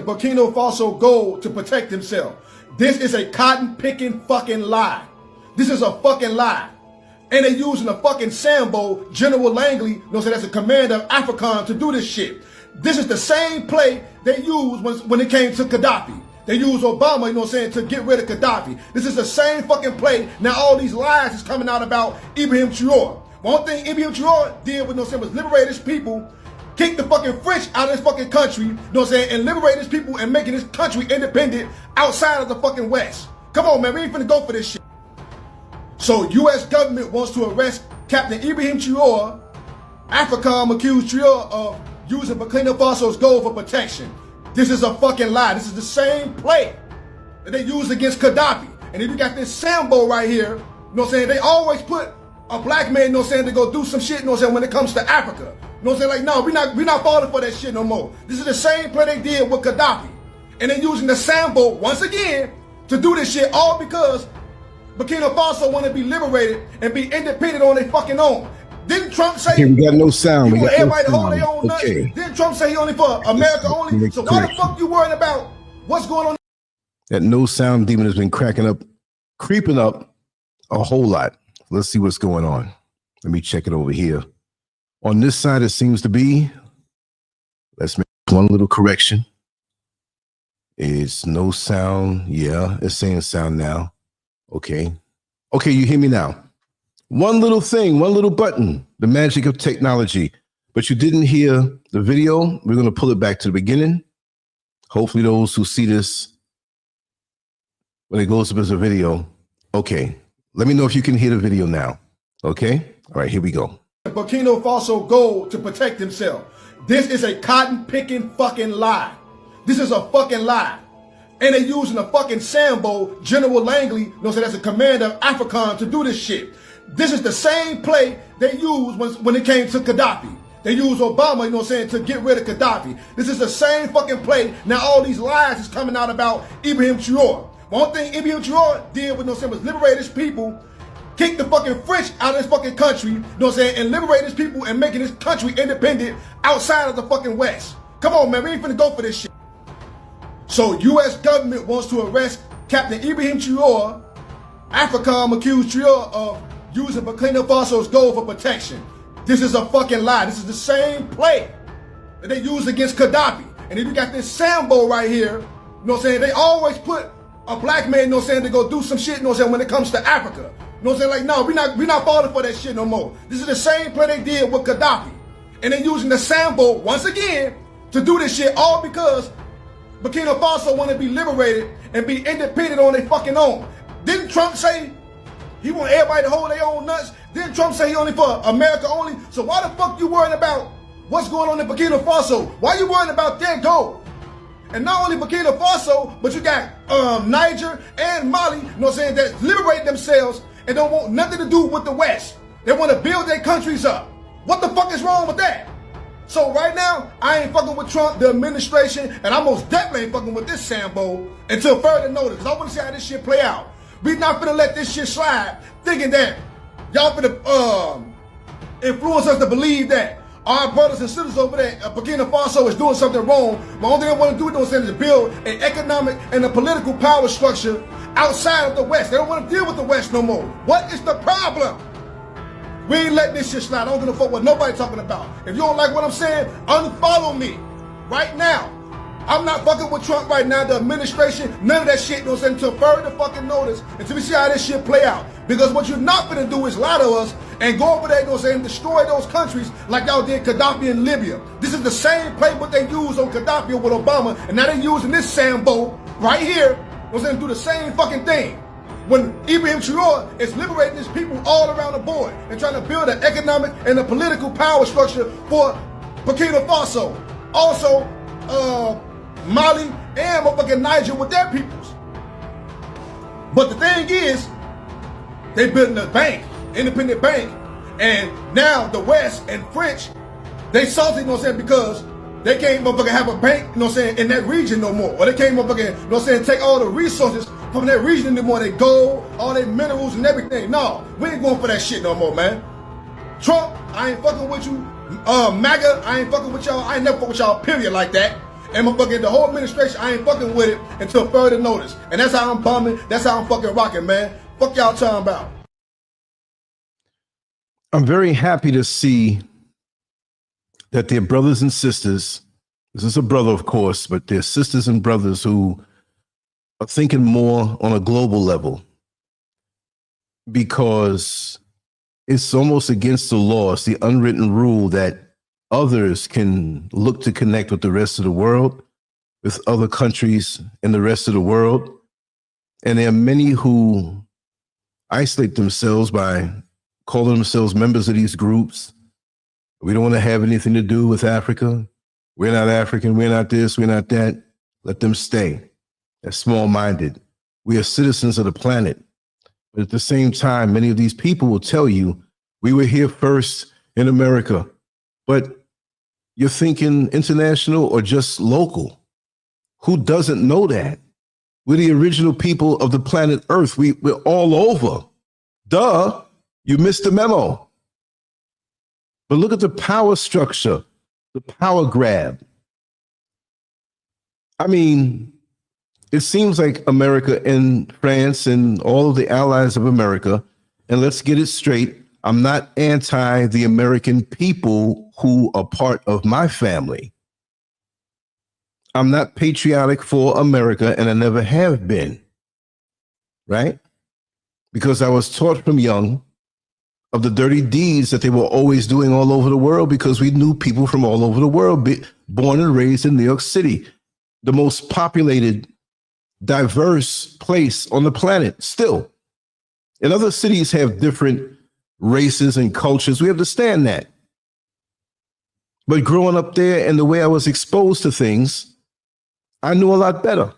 Burkina Faso gold to protect himself. This is a cotton-picking fucking lie. This is a fucking lie. And they using a fucking Sambo, General Langley, you know, so that's a commander of AFRICOM to do this shit. This is the same play they used when it came to Gaddafi. They used Obama, you know what I'm saying, to get rid of Gaddafi. This is the same fucking play. Now all these lies is coming out about Ibrahim Traoré. One thing Ibrahim Traoré did with, you know what I'm saying, was liberate his people, kick the fucking French out of this fucking country, you know what I'm saying, and liberate his people and making this country independent outside of the fucking West. Come on, man, we ain't finna go for this shit. So U.S. government wants to arrest Captain Ibrahim Traoré. AFRICOM accused Traoré of using Burkina Faso's gold for protection. This is a fucking lie. This is the same play that they used against Gaddafi. And if you got this Sambo right here, you know what I'm saying, they always put a black man, you know what I'm saying, to go do some shit, you know what I'm saying, when it comes to Africa. You know what I'm saying? Like, no, we're not falling for that shit no more. This is the same play they did with Gaddafi. And they're using the Sambo once again to do this shit, all because Burkina Faso want to be liberated and be independent on their fucking own. Didn't Trump say we got no sound? We got everybody no hold their own nuts? Okay. Didn't Trump say he only for America only? So why the fuck you worried about what's going on? That no sound demon has been creeping up a whole lot. Let's see what's going on. Let me check it over here. On this side, it seems to be. Let's make one little correction. It's no sound. Yeah, it's saying sound now. Okay. Okay, you hear me now. One little thing, one little button, the magic of technology. But you didn't hear the video. We're going to pull it back to the beginning. Hopefully those who see this, when it goes up as a video. Okay, let me know if you can hear the video now. Okay, all right, here we go. Burkina Faso gold to protect himself. This is a cotton-picking fucking lie. This is a fucking lie. And they're using a fucking Sambo, General Langley, you know, so that's a commander of AFRICOM to do this shit. This is the same play they used when it came to Gaddafi. They used Obama, you know what I'm saying, to get rid of Gaddafi. This is the same fucking play. Now all these lies is coming out about Ibrahim Traoré. One thing Ibrahim Traoré did with, you know what I'm saying, was liberate his people, kick the fucking French out of this fucking country, you know what I'm saying, and liberate his people and making this country independent outside of the fucking West. Come on, man, we ain't finna go for this shit. So U.S. government wants to arrest Captain Ibrahim Traoré. AFRICOM accused Traoré of using Burkina Faso's gold for protection. This is a fucking lie. This is the same play that they used against Gaddafi. And if you got this Sambo right here, you know what I'm saying, they always put a black man, you know what I'm saying, to go do some shit, you know what I'm saying, when it comes to Africa. You know what I'm saying? Like, no, we're not falling for that shit no more. This is the same play they did with Gaddafi. And they're using the Sambo once again to do this shit, all because Burkina Faso want to be liberated and be independent on their fucking own. Didn't Trump say he want everybody to hold their own nuts? Didn't Trump say he only for America only? So why the fuck you worried about what's going on in Burkina Faso? Why you worried about their gold? And not only Burkina Faso, but you got Niger and Mali, you know what I'm saying, that liberate themselves and don't want nothing to do with the West. They want to build their countries up. What the fuck is wrong with that? So right now, I ain't fucking with Trump, the administration, and I most definitely ain't fucking with this Sambo until further notice. Because I want to see how this shit play out. We not finna let this shit slide, thinking that y'all finna influence us to believe that our brothers and sisters over there, Burkina Faso, is doing something wrong. The only thing they want to do is build an economic and a political power structure outside of the West. They don't want to deal with the West no more. What is the problem? We ain't letting this shit slide. I don't give a fuck what nobody talking about. If you don't like what I'm saying, unfollow me right now. I'm not fucking with Trump right now, the administration, none of that shit, you know what I'm saying, until further fucking notice, until we see how this shit play out. Because what you're not gonna do is lie to us and go over there, you know what I'm saying, destroy those countries like y'all did Gaddafi in Libya. This is the same playbook they used on Gaddafi with Obama, and now they're using this Sambo right here, you know what I'm saying, to do the same fucking thing. When Ibrahim Traoré is liberating his people all around the board and trying to build an economic and a political power structure for Burkina Faso. Also, Mali and motherfucking Niger with their peoples. But the thing is, they building a bank, independent bank, and now the West and French, they salty, you know what I'm saying, because they can't motherfucking have a bank, you know what I'm saying, in that region no more. Or they can't motherfucking, you know what I'm saying, take all the resources from that region anymore, they gold, all their minerals and everything. No, we ain't going for that shit no more, man. Trump, I ain't fucking with you. MAGA, I ain't fucking with y'all. I ain't never fuck with y'all, period, like that. And the whole administration, I ain't fucking with it until further notice. And that's how I'm bumming. That's how I'm fucking rocking, man. Fuck y'all talking about. I'm very happy to see that their brothers and sisters, this is a brother, of course, but their sisters and brothers who are thinking more on a global level, because it's almost against the law. It's the unwritten rule that others can look to connect with the rest of the world, with other countries in the rest of the world. And there are many who isolate themselves by calling themselves members of these groups. We don't want to have anything to do with Africa. We're not African. We're not this. We're not that. Let them stay. They're small-minded. We are citizens of the planet. But at the same time, many of these people will tell you, we were here first in America. But you're thinking international or just local. Who doesn't know that? We're the original people of the planet Earth. We're all over. Duh, you missed the memo. But look at the power structure, the power grab. I mean, it seems like America and France and all of the allies of America, and let's get it straight, I'm not anti the American people who are part of my family. I'm not patriotic for America, and I never have been, right? Because I was taught from young of the dirty deeds that they were always doing all over the world, because we knew people from all over the world, born and raised in New York City, the most populated, diverse place on the planet still. And other cities have different races and cultures. We understand that. But growing up there and the way I was exposed to things, I knew a lot better.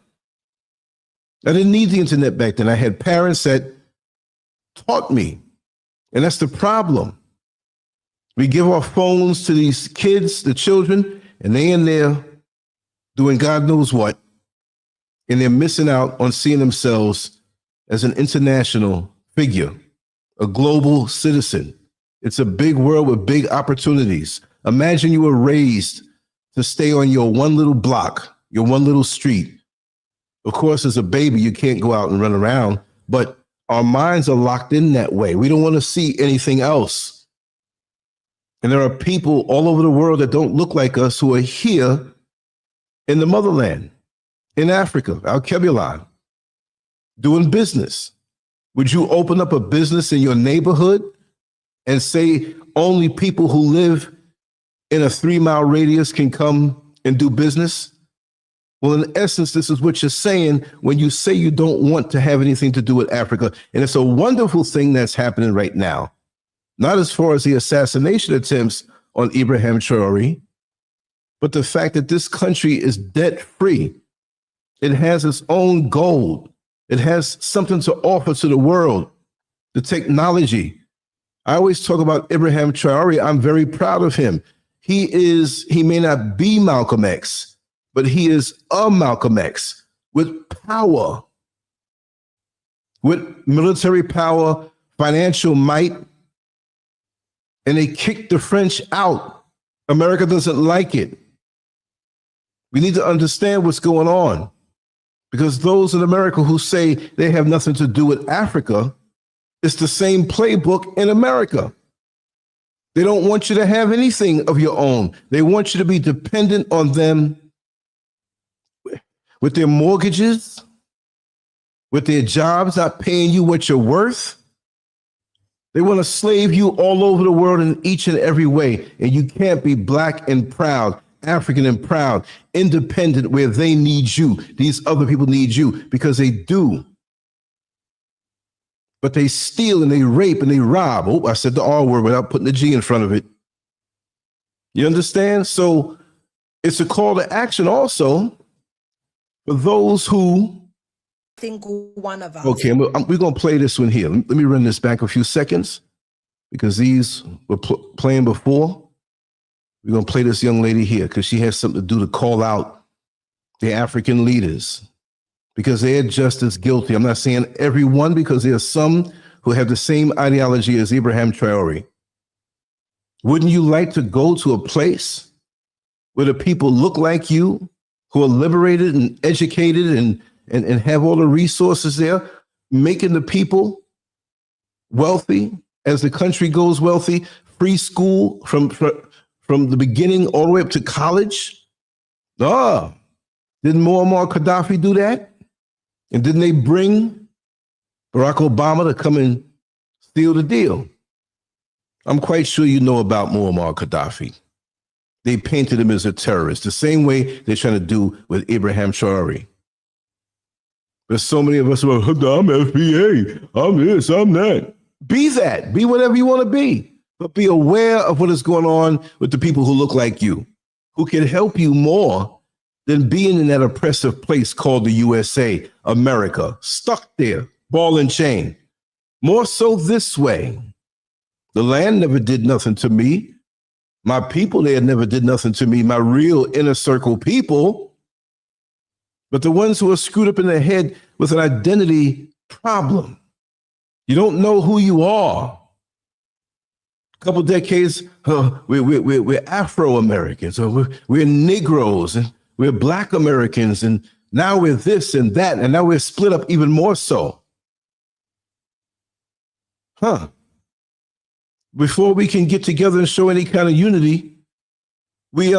I didn't need the internet back then. I had parents that taught me. And that's the problem. We give our phones to these kids, the children, and they in there doing God knows what. And they're missing out on seeing themselves as an international figure, a global citizen. It's a big world with big opportunities. Imagine you were raised to stay on your one little block, your one little street. Of course, as a baby, you can't go out and run around, but our minds are locked in that way. We don't want to see anything else. And there are people all over the world that don't look like us who are here in the motherland, in Africa, Al-Kebulan, doing business. Would you open up a business in your neighborhood and say only people who live in a 3-mile radius can come and do business? Well, in essence, this is what you're saying when you say you don't want to have anything to do with Africa. And it's a wonderful thing that's happening right now. Not as far as the assassination attempts on Ibrahim Traoré, but the fact that this country is debt-free. It has its own gold. It has something to offer to the world, the technology. I always talk about Ibrahim Traoré. I'm very proud of him. He may not be Malcolm X, but he is a Malcolm X with power, with military power, financial might, and they kicked the French out. America doesn't like it. We need to understand what's going on, because those in America who say they have nothing to do with Africa, it's the same playbook in America. They don't want you to have anything of your own. They want you to be dependent on them with their mortgages, with their jobs not paying you what you're worth. They want to slave you all over the world in each and every way. And you can't be black and proud, African and proud, independent where they need you. These other people need you, because they do. But they steal and they rape and they rob. Oh, I said the R word without putting the G in front of it. You understand? So it's a call to action also for those who think one of us. Okay, we're going to play this one here. Let me run this back a few seconds, because these were playing before. We're going to play this young lady here because she has something to do to call out the African leaders, because they're just as guilty. I'm not saying everyone, because there are some who have the same ideology as Ibrahim Traoré. Wouldn't you like to go to a place where the people look like you, who are liberated and educated and have all the resources there, making the people wealthy as the country goes wealthy, free school from the beginning all the way up to college. Didn't Muammar Gaddafi do that? And didn't they bring Barack Obama to come and steal the deal? I'm quite sure you know about Muammar Gaddafi. They painted him as a terrorist, the same way they're trying to do with Ibrahim Traoré. There's so many of us who are, I'm FBA, I'm this, I'm that. Be that. Be whatever you want to be. But be aware of what is going on with the people who look like you, who can help you more than being in that oppressive place called the USA, America, stuck there, ball and chain. More so this way. The land never did nothing to me. My people there never did nothing to me, my real inner circle people. But the ones who are screwed up in their head with an identity problem. You don't know who you are. A couple decades, we're Afro-Americans, or we're Negroes, and we're Black Americans, and now we're this and that, and now we're split up even more so. Before we can get together and show any kind of unity, we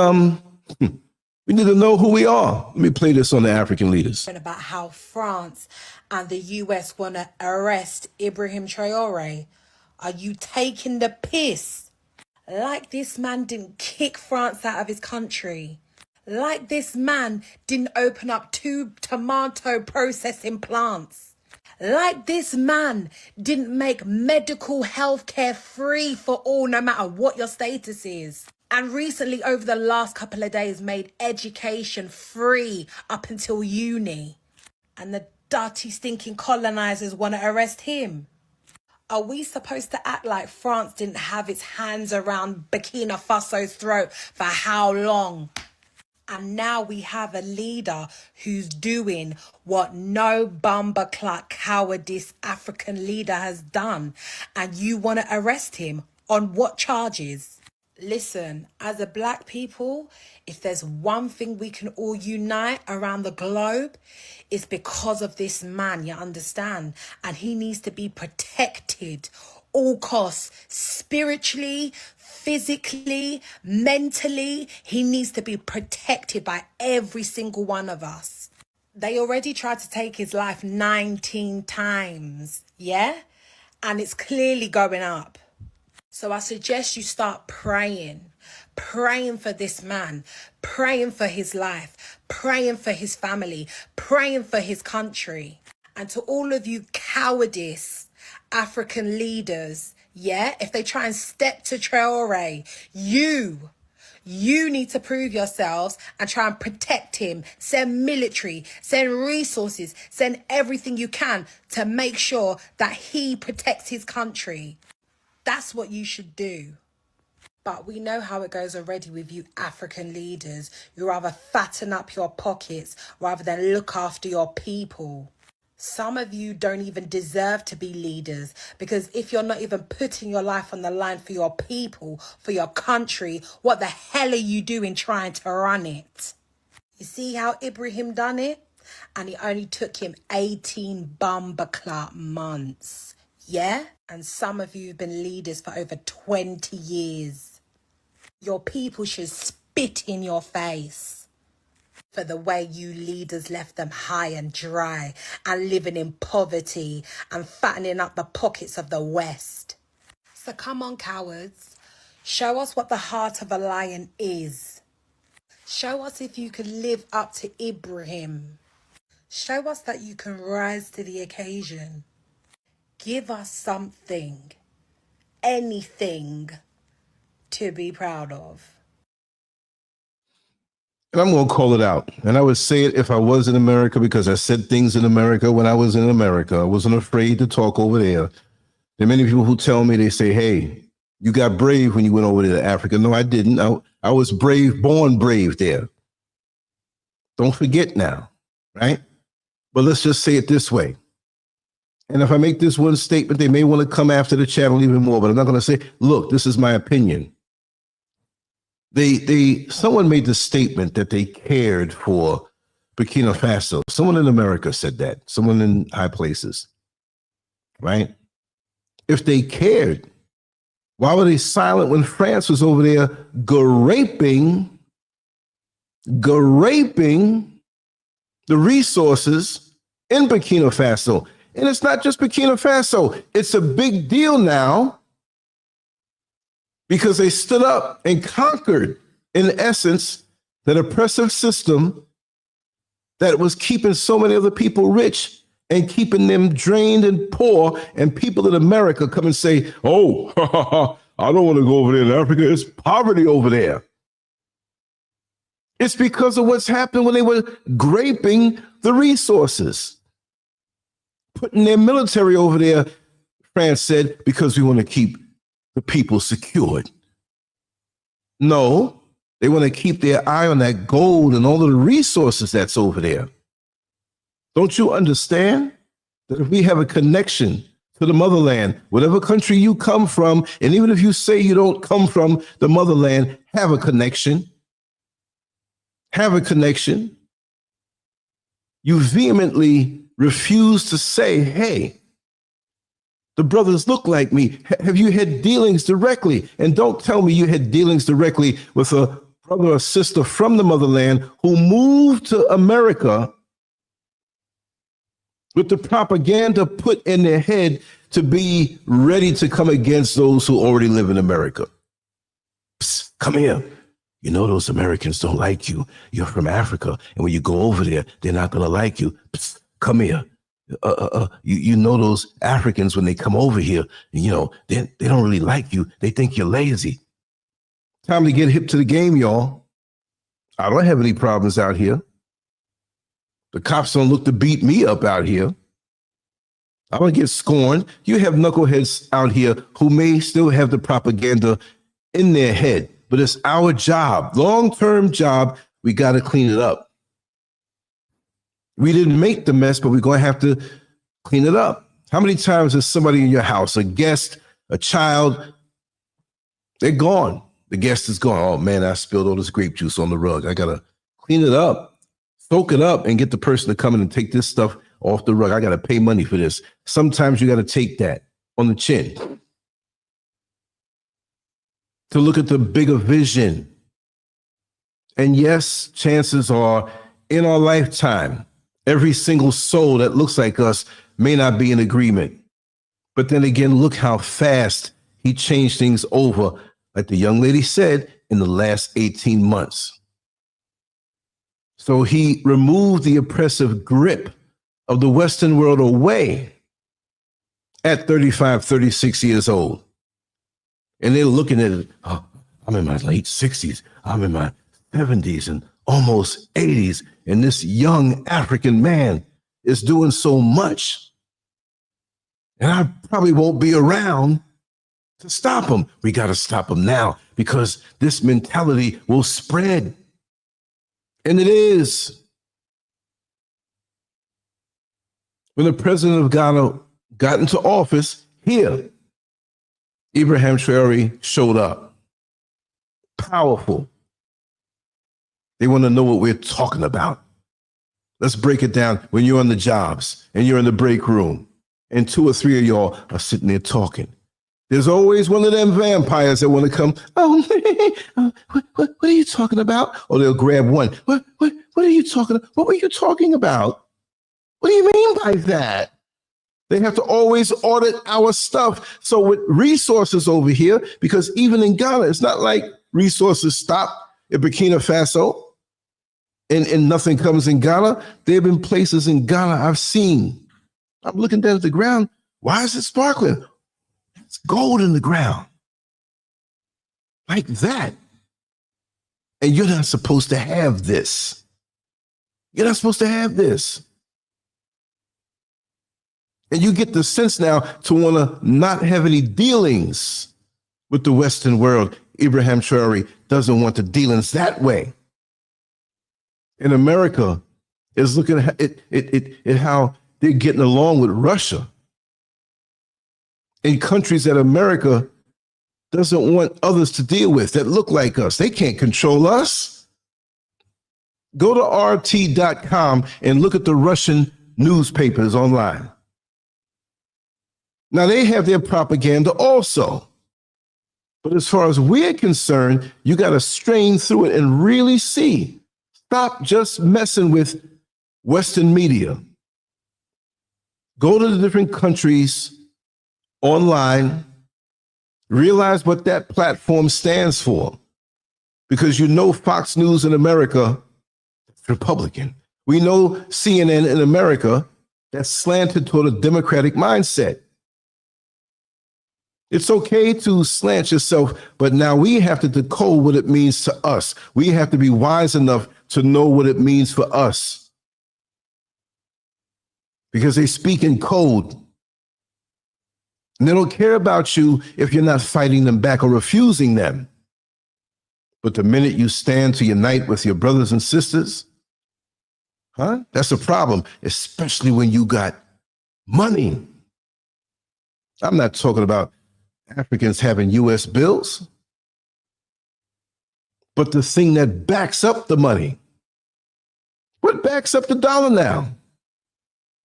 need to know who we are. Let me play this on the African leaders. About how France and the US want to arrest Ibrahim Traoré. Are you taking the piss? Like this man didn't kick France out of his country. Like this man didn't open up 2 tomato processing plants. Like this man didn't make medical health care free for all, no matter what your status is. And recently, over the last couple of days, made education free up until uni. And the dirty, stinking colonizers want to arrest him. Are we supposed to act like France didn't have its hands around Burkina Faso's throat for how long? And now we have a leader who's doing what no bumperclut cowardice African leader has done. And you want to arrest him on what charges? Listen, as a black people, if there's one thing we can all unite around the globe, it's because of this man, you understand? And he needs to be protected, all costs, spiritually, physically, mentally. He needs to be protected by every single one of us. They already tried to take his life 19 times, yeah? And it's clearly going up. So I suggest you start praying for this man, praying for his life, praying for his family, praying for his country. And to all of you cowardice African leaders, yeah, if they try and step to Traore, you need to prove yourselves and try and protect him. Send military, send resources, send everything you can to make sure that he protects his country. That's what you should do. But we know how it goes already with you African leaders. You rather fatten up your pockets rather than look after your people. Some of you don't even deserve to be leaders, because if you're not even putting your life on the line for your people, for your country, what the hell are you doing trying to run it? You see how Ibrahim done it? And it only took him 18 bumperclut months. Yeah? And some of you have been leaders for over 20 years. Your people should spit in your face for the way you leaders left them high and dry and living in poverty and fattening up the pockets of the West. So come on, cowards. Show us what the heart of a lion is. Show us if you can live up to Ibrahim. Show us that you can rise to the occasion. Give us something, anything to be proud of. And I'm going to call it out. And I would say it if I was in America, because I said things in America when I was in America. I wasn't afraid to talk over there. There are many people who tell me, they say, hey, you got brave when you went over there to Africa. No, I didn't. I was brave, born brave there. Don't forget now, right? But let's just say it this way. And if I make this one statement, they may want to come after the channel even more, but I'm not going to say, look, this is my opinion. Someone made the statement that they cared for Burkina Faso. Someone in America said that. Someone in high places, right? If they cared, why were they silent when France was over there garaping the resources in Burkina Faso? And it's not just Burkina Faso. It's a big deal now because they stood up and conquered, in essence, that oppressive system that was keeping so many other people rich and keeping them drained and poor. And people in America come and say, oh, I don't want to go over there in Africa. It's poverty over there. It's because of what's happened when they were graping the resources, putting their military over there, France said, because we want to keep the people secured. No, they want to keep their eye on that gold and all of the resources that's over there. Don't you understand that if we have a connection to the motherland, whatever country you come from, and even if you say you don't come from the motherland, have a connection. Have a connection. You vehemently refuse to say, hey, the brothers look like me. Have you had dealings directly? And don't tell me you had dealings directly with a brother or sister from the motherland who moved to America with the propaganda put in their head to be ready to come against those who already live in America. Psst, come here. You know those Americans don't like you. You're from Africa. And when you go over there, they're not going to like you. Psst, come here. You know those Africans, when they come over here, you know, they don't really like you. They think you're lazy. Time to get hip to the game, y'all. I don't have any problems out here. The cops don't look to beat me up out here. I don't get scorned. You have knuckleheads out here who may still have the propaganda in their head, but it's our job, long-term job. We got to clean it up. We didn't make the mess, but we're going to have to clean it up. How many times has somebody in your house, a guest, a child, they're gone. The guest is gone. Oh man, I spilled all this grape juice on the rug. I got to clean it up, soak it up, and get the person to come in and take this stuff off the rug. I got to pay money for this. Sometimes you got to take that on the chin to look at the bigger vision. And yes, chances are in our lifetime, every single soul that looks like us may not be in agreement. But then again, look how fast he changed things over, like the young lady said, in the last 18 months. So he removed the oppressive grip of the Western world away at 35, 36 years old. And they're looking at it, oh, I'm in my late 60s, I'm in my 70s and almost 80s, and this young African man is doing so much. And I probably won't be around to stop him. We got to stop him now because this mentality will spread. And it is. When the president of Ghana got into office here, Ibrahim Traoré showed up. Powerful. They want to know what we're talking about. Let's break it down. When you're on the jobs and you're in the break room and 2 or 3 of y'all are sitting there talking, there's always one of them vampires that want to come. Oh, what are you talking about? Or they'll grab one. What are you talking about? What were you talking about? What do you mean by that? They have to always audit our stuff. So with resources over here, because even in Ghana, it's not like resources stop in Burkina Faso and nothing comes in Ghana. There have been places in Ghana I've seen. I'm looking down at the ground. Why is it sparkling? It's gold in the ground. Like that. And you're not supposed to have this. You're not supposed to have this. And you get the sense now to want to not have any dealings with the Western world. Ibrahim Traoré doesn't want the dealings that way. And America is looking at it how they're getting along with Russia. In countries that America doesn't want others to deal with that look like us. They can't control us. Go to RT.com and look at the Russian newspapers online. Now, they have their propaganda also. But as far as we're concerned, you got to strain through it and really see. Stop just messing with Western media. Go to the different countries online, realize what that platform stands for. Because you know Fox News in America, that's Republican. We know CNN in America, that's slanted toward a Democratic mindset. It's okay to slant yourself, but now we have to decode what it means to us. We have to be wise enough to know what it means for us. Because they speak in code. And they don't care about you if you're not fighting them back or refusing them. But the minute you stand to unite with your brothers and sisters, that's a problem, especially when you got money. I'm not talking about Africans having US bills, but the thing that backs up the money. What backs up the dollar now?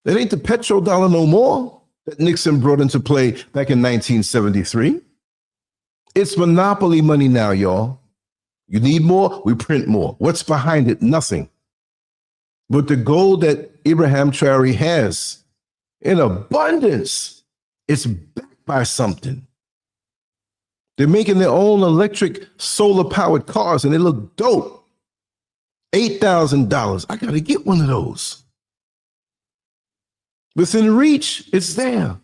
It ain't the petrodollar no more that Nixon brought into play back in 1973. It's monopoly money now, y'all. You need more, we print more. What's behind it? Nothing. But the gold that Ibrahim Traoré has in abundance, it's backed by something. They're making their own electric solar-powered cars, and they look dope. $8,000. I got to get one of those. Within reach, it's there.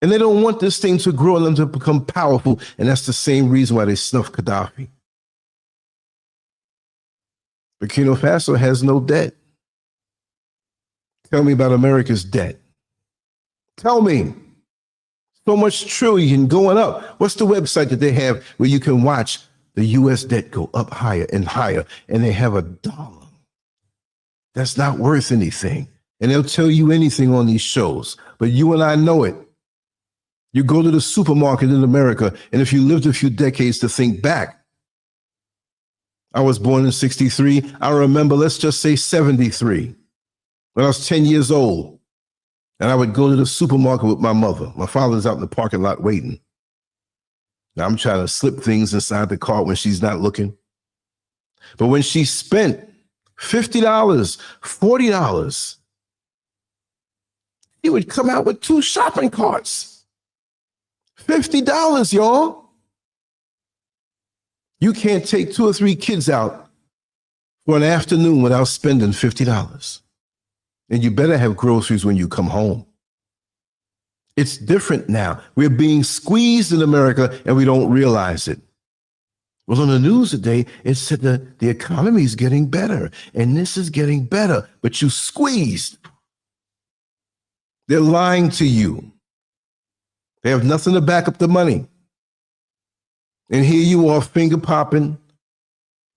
And they don't want this thing to grow and them to become powerful, and that's the same reason why they snuffed Gaddafi. Burkina Faso has no debt. Tell me about America's debt. Tell me. So much trillion going up. What's the website that they have where you can watch the U.S. debt go up higher and higher, and they have $1 that's not worth anything? And they'll tell you anything on these shows, but you and I know it. You go to the supermarket in America, and if you lived a few decades to think back, I was born in 63. I remember, let's just say 73, when I was 10 years old. And I would go to the supermarket with my mother. My father's out in the parking lot waiting. Now I'm trying to slip things inside the cart when she's not looking. But when she spent $50, $40, he would come out with 2 shopping carts. $50, y'all. You can't take 2 or 3 kids out for an afternoon without spending $50. And you better have groceries when you come home. It's different now. We're being squeezed in America and we don't realize it. Well, on the news today, it said that the economy is getting better and this is getting better, but you squeezed. They're lying to you. They have nothing to back up the money. And here you are, finger popping,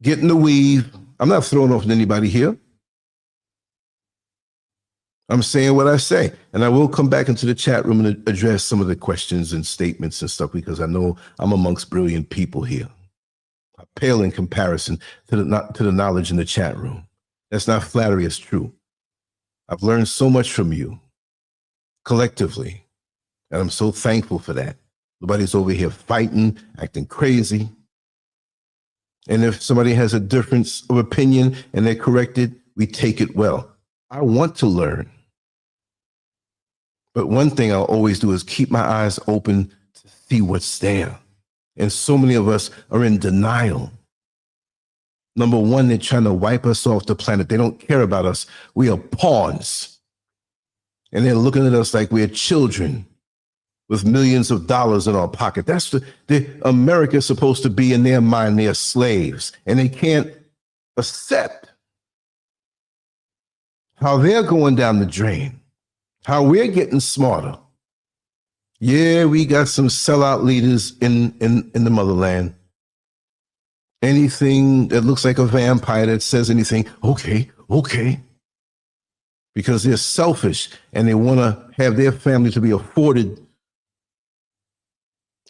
getting the weave. I'm not throwing off anybody here. I'm saying what I say, and I will come back into the chat room and address some of the questions and statements and stuff, because I know I'm amongst brilliant people here. I pale in comparison to the knowledge in the chat room. That's not flattery, it's true. I've learned so much from you collectively, and I'm so thankful for that. Nobody's over here fighting, acting crazy. And if somebody has a difference of opinion and they're corrected, we take it well. I want to learn. But one thing I'll always do is keep my eyes open to see what's there. And so many of us are in denial. Number one, they're trying to wipe us off the planet. They don't care about us. We are pawns. And they're looking at us like we're children with millions of dollars in our pocket. That's the America is supposed to be in their mind. They're slaves. And they can't accept how they're going down the drain, how we're getting smarter. Yeah, we got some sellout leaders in the motherland. Anything that looks like a vampire that says anything, okay. Because they're selfish and they want to have their family to be afforded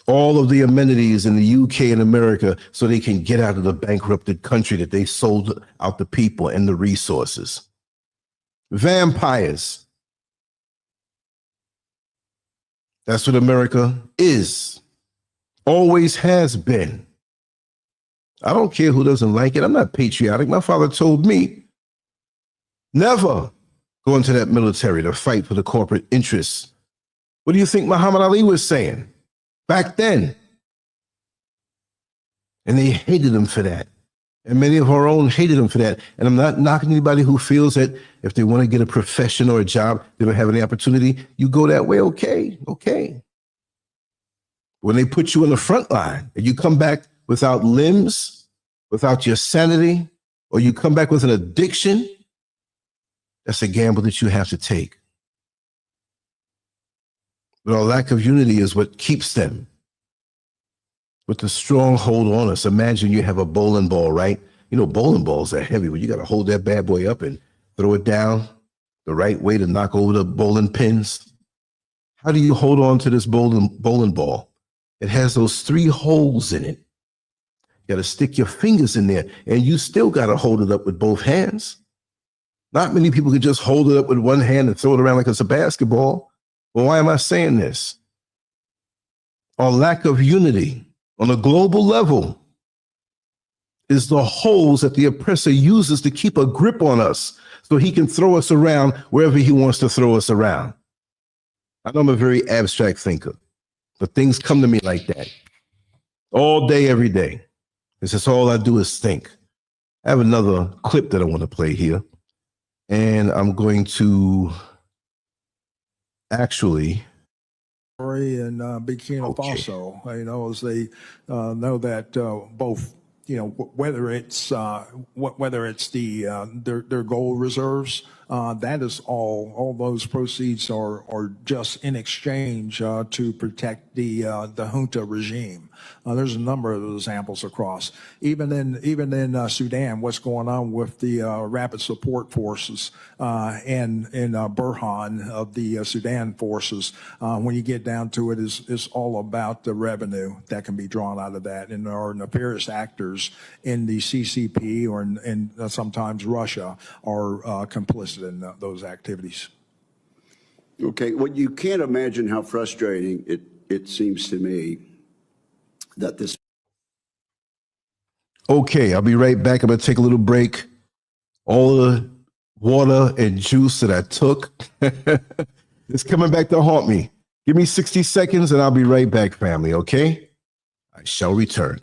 all of the amenities in the UK and America so they can get out of the bankrupted country that they sold out the people and the resources. Vampires. That's what America is. Always has been. I don't care who doesn't like it. I'm not patriotic. My father told me never go into that military to fight for the corporate interests. What do you think Muhammad Ali was saying back then? And they hated him for that. And many of our own hated him for that. And I'm not knocking anybody who feels that if they want to get a profession or a job, they don't have any opportunity. You go that way, okay. When they put you in the front line and you come back without limbs, without your sanity, or you come back with an addiction, that's a gamble that you have to take. But our lack of unity is what keeps them with the strong hold on us. Imagine you have a bowling ball, right? You know, bowling balls are heavy, but you got to hold that bad boy up and throw it down the right way to knock over the bowling pins. How do you hold on to this bowling ball? It has those 3 holes in it. You got to stick your fingers in there, and you still got to hold it up with both hands. Not many people can just hold it up with one hand and throw it around like it's a basketball. Well, why am I saying this? Our lack of unity on a global level is the holes that the oppressor uses to keep a grip on us so he can throw us around wherever he wants to throw us around. I know I'm a very abstract thinker, but things come to me like that all day, every day. It's just all I do is think. I have another clip that I want to play here, and I'm going to actually in Burkina Faso, as they know that both, whether it's their gold reserves, that is all those proceeds are just in exchange to protect the junta regime. There's a number of examples across. Even in Sudan, what's going on with the rapid support forces and Burhan of the Sudan forces, when you get down to it, is all about the revenue that can be drawn out of that. And there are nefarious actors in the CCP and sometimes Russia are complicit in those activities. Okay, well, you can't imagine how frustrating it seems to me that this. Okay, I'll be right back. I'm going to take a little break. All the water and juice that I took is coming back to haunt me. Give me 60 seconds and I'll be right back, family, okay? I shall return.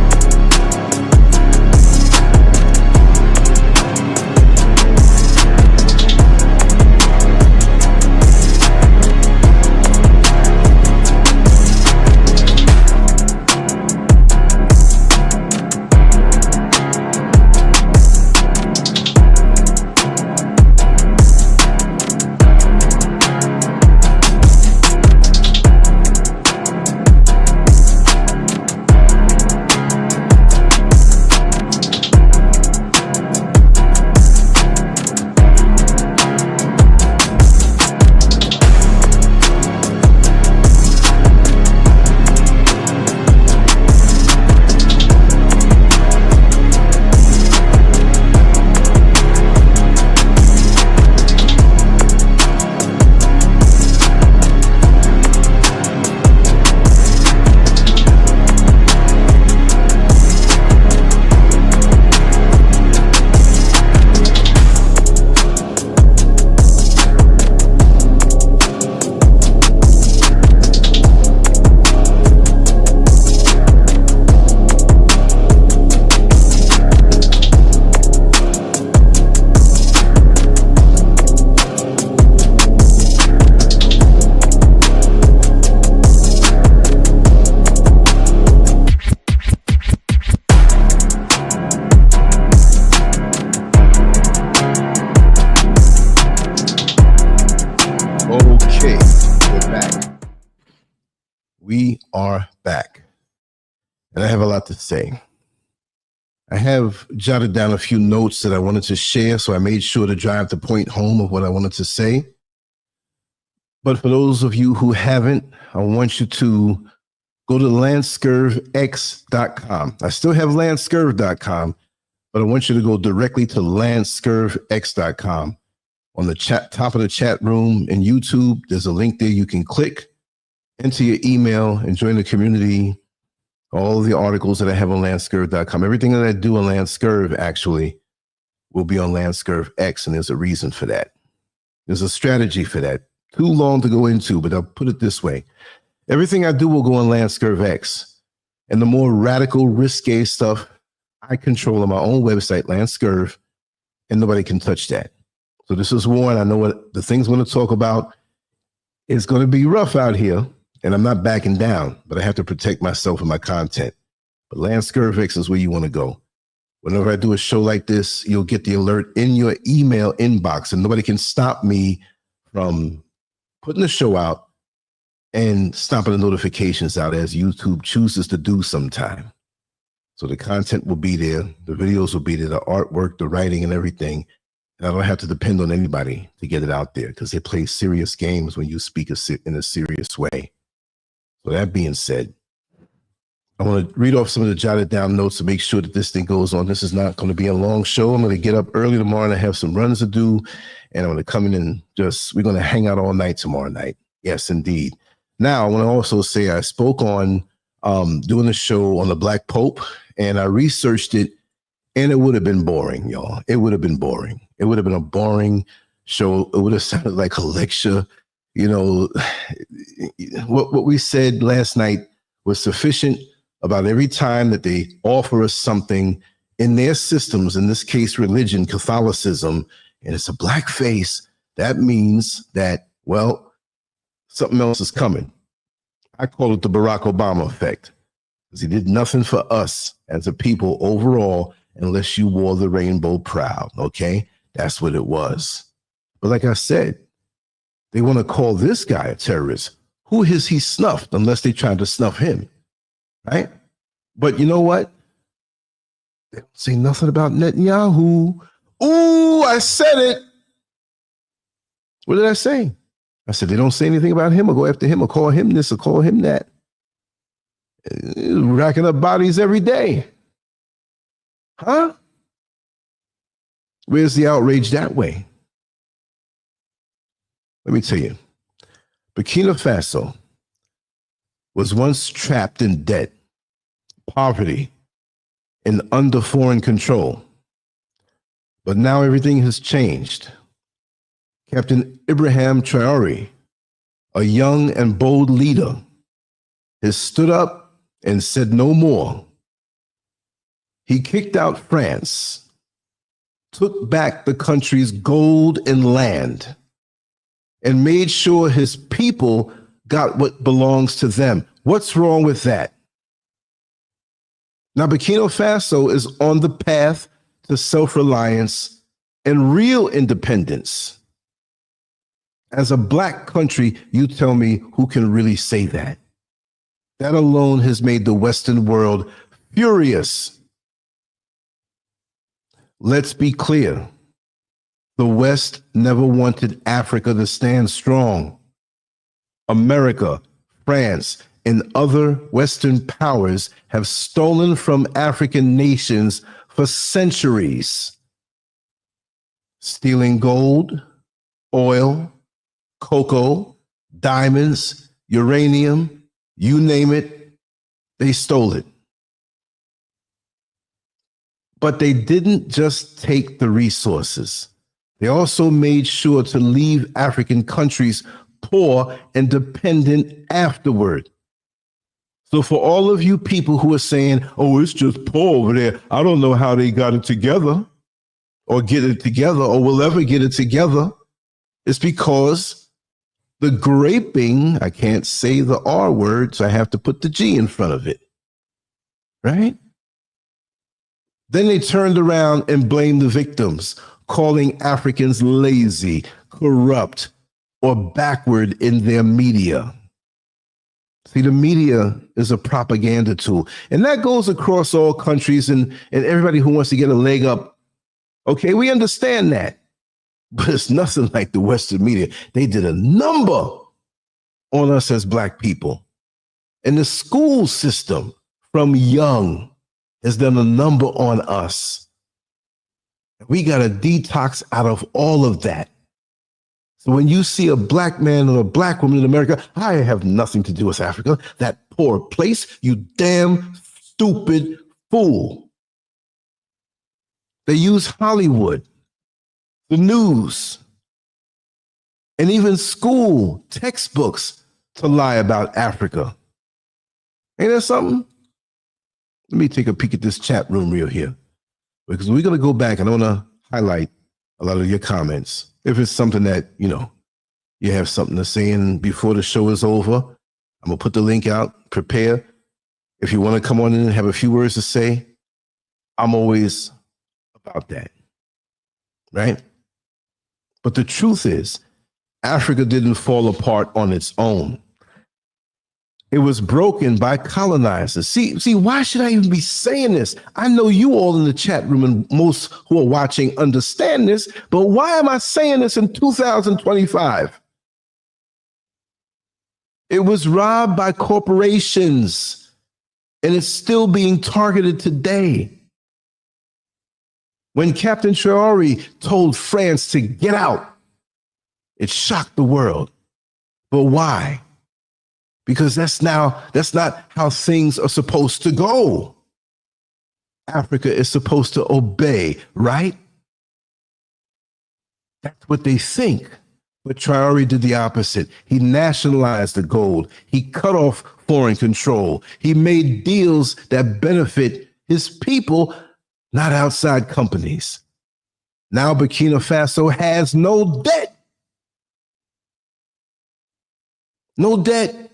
We are back, and I have a lot to say. I have jotted down a few notes that I wanted to share, so I made sure to drive the point home of what I wanted to say. But for those of you who haven't, I want you to go to Lancescurvx.com. I still have Lancescurv.com, but I want you to go directly to Lancescurvx.com. On the top of the chat room in YouTube, there's a link there you can click, enter your email, and join the community. All of the articles that I have on Lancescurv.com, everything that I do on Lancescurv actually will be on Lancescurvx, and there's a reason for that. There's a strategy for that. Too long to go into, but I'll put it this way. Everything I do will go on Lancescurvx, and the more radical, risque stuff, I control on my own website, Lancescurv, and nobody can touch that. So this is one. I know what the things I'm going to talk about. It's going to be rough out here, and I'm not backing down, but I have to protect myself and my content. But Lancescurvx is where you want to go. Whenever I do a show like this, you'll get the alert in your email inbox, and nobody can stop me from putting the show out and stopping the notifications out as YouTube chooses to do sometime. So the content will be there, the videos will be there, the artwork, the writing, and everything. And I don't have to depend on anybody to get it out there because they play serious games when you speak in a serious way. So that being said, I want to read off some of the jotted down notes to make sure that this thing goes on. This is not going to be a long show. I'm going to get up early tomorrow and I have some runs to do. And I'm going to come in and we're going to hang out all night tomorrow night. Yes, indeed. Now, I want to also say I spoke on doing a show on the Black Pope, and I researched it, and it would have been boring, y'all. It would have been boring. It would have been a boring show. It would have sounded like a lecture. You know, what we said last night was sufficient about every time that they offer us something in their systems, in this case, religion, Catholicism, and it's a black face. That means that, well, something else is coming. I call it the Barack Obama effect, because he did nothing for us as a people overall unless you wore the rainbow proud, okay? That's what it was. But like I said, they want to call this guy a terrorist. Who has he snuffed unless they tried to snuff him, right? But you know what? They don't say nothing about Netanyahu. Ooh, I said it. What did I say? I said, they don't say anything about him or go after him or call him this or call him that. Racking up bodies every day. Huh? Where's the outrage that way? Let me tell you. Burkina Faso was once trapped in debt, poverty, and under foreign control. But now everything has changed. Captain Ibrahim Traoré, a young and bold leader, has stood up and said no more. He kicked out France, took back the country's gold and land, and made sure his people got what belongs to them. What's wrong with that? Now, Burkina Faso is on the path to self-reliance and real independence. As a black country, you tell me who can really say that. That alone has made the Western world furious. Let's be clear. The West never wanted Africa to stand strong. America, France, and other Western powers have stolen from African nations for centuries, stealing gold, oil, cocoa, diamonds, uranium, you name it, they stole it. But they didn't just take the resources. They also made sure to leave African countries poor and dependent afterward. So for all of you people who are saying, oh, it's just poor over there, I don't know how they got it together or get it together or will ever get it together, it's because the graping, I can't say the R word, so I have to put the G in front of it, right? Then they turned around and blamed the victims, calling Africans lazy, corrupt, or backward in their media. See, the media is a propaganda tool, and that goes across all countries and everybody who wants to get a leg up. Okay, we understand that, but it's nothing like the Western media. They did a number on us as black people, And the school system from young has done a number on us. We got to detox out of all of that. So when you see a black man or a black woman in America, I have nothing to do with Africa, that poor place, you damn stupid fool. They use Hollywood, the news, and even school textbooks to lie about Africa. Ain't that something? Let me take a peek at this chat room real here, because we're going to go back and I want to highlight a lot of your comments. If it's something that, you have something to say, and before the show is over, I'm going to put the link out, prepare. If you want to come on in and have a few words to say, I'm always about that, right? But the truth is, Africa didn't fall apart on its own. It was broken by colonizers. See, why should I even be saying this? I know you all in the chat room and most who are watching understand this, but why am I saying this in 2025? It was robbed by corporations, and it's still being targeted today. When Captain Traore told France to get out, it shocked the world. But why? Because that's not how things are supposed to go. Africa is supposed to obey, right? That's what they think. But Traore did the opposite. He nationalized the gold. He cut off foreign control. He made deals that benefit his people, not outside companies. Now Burkina Faso has no debt. No debt.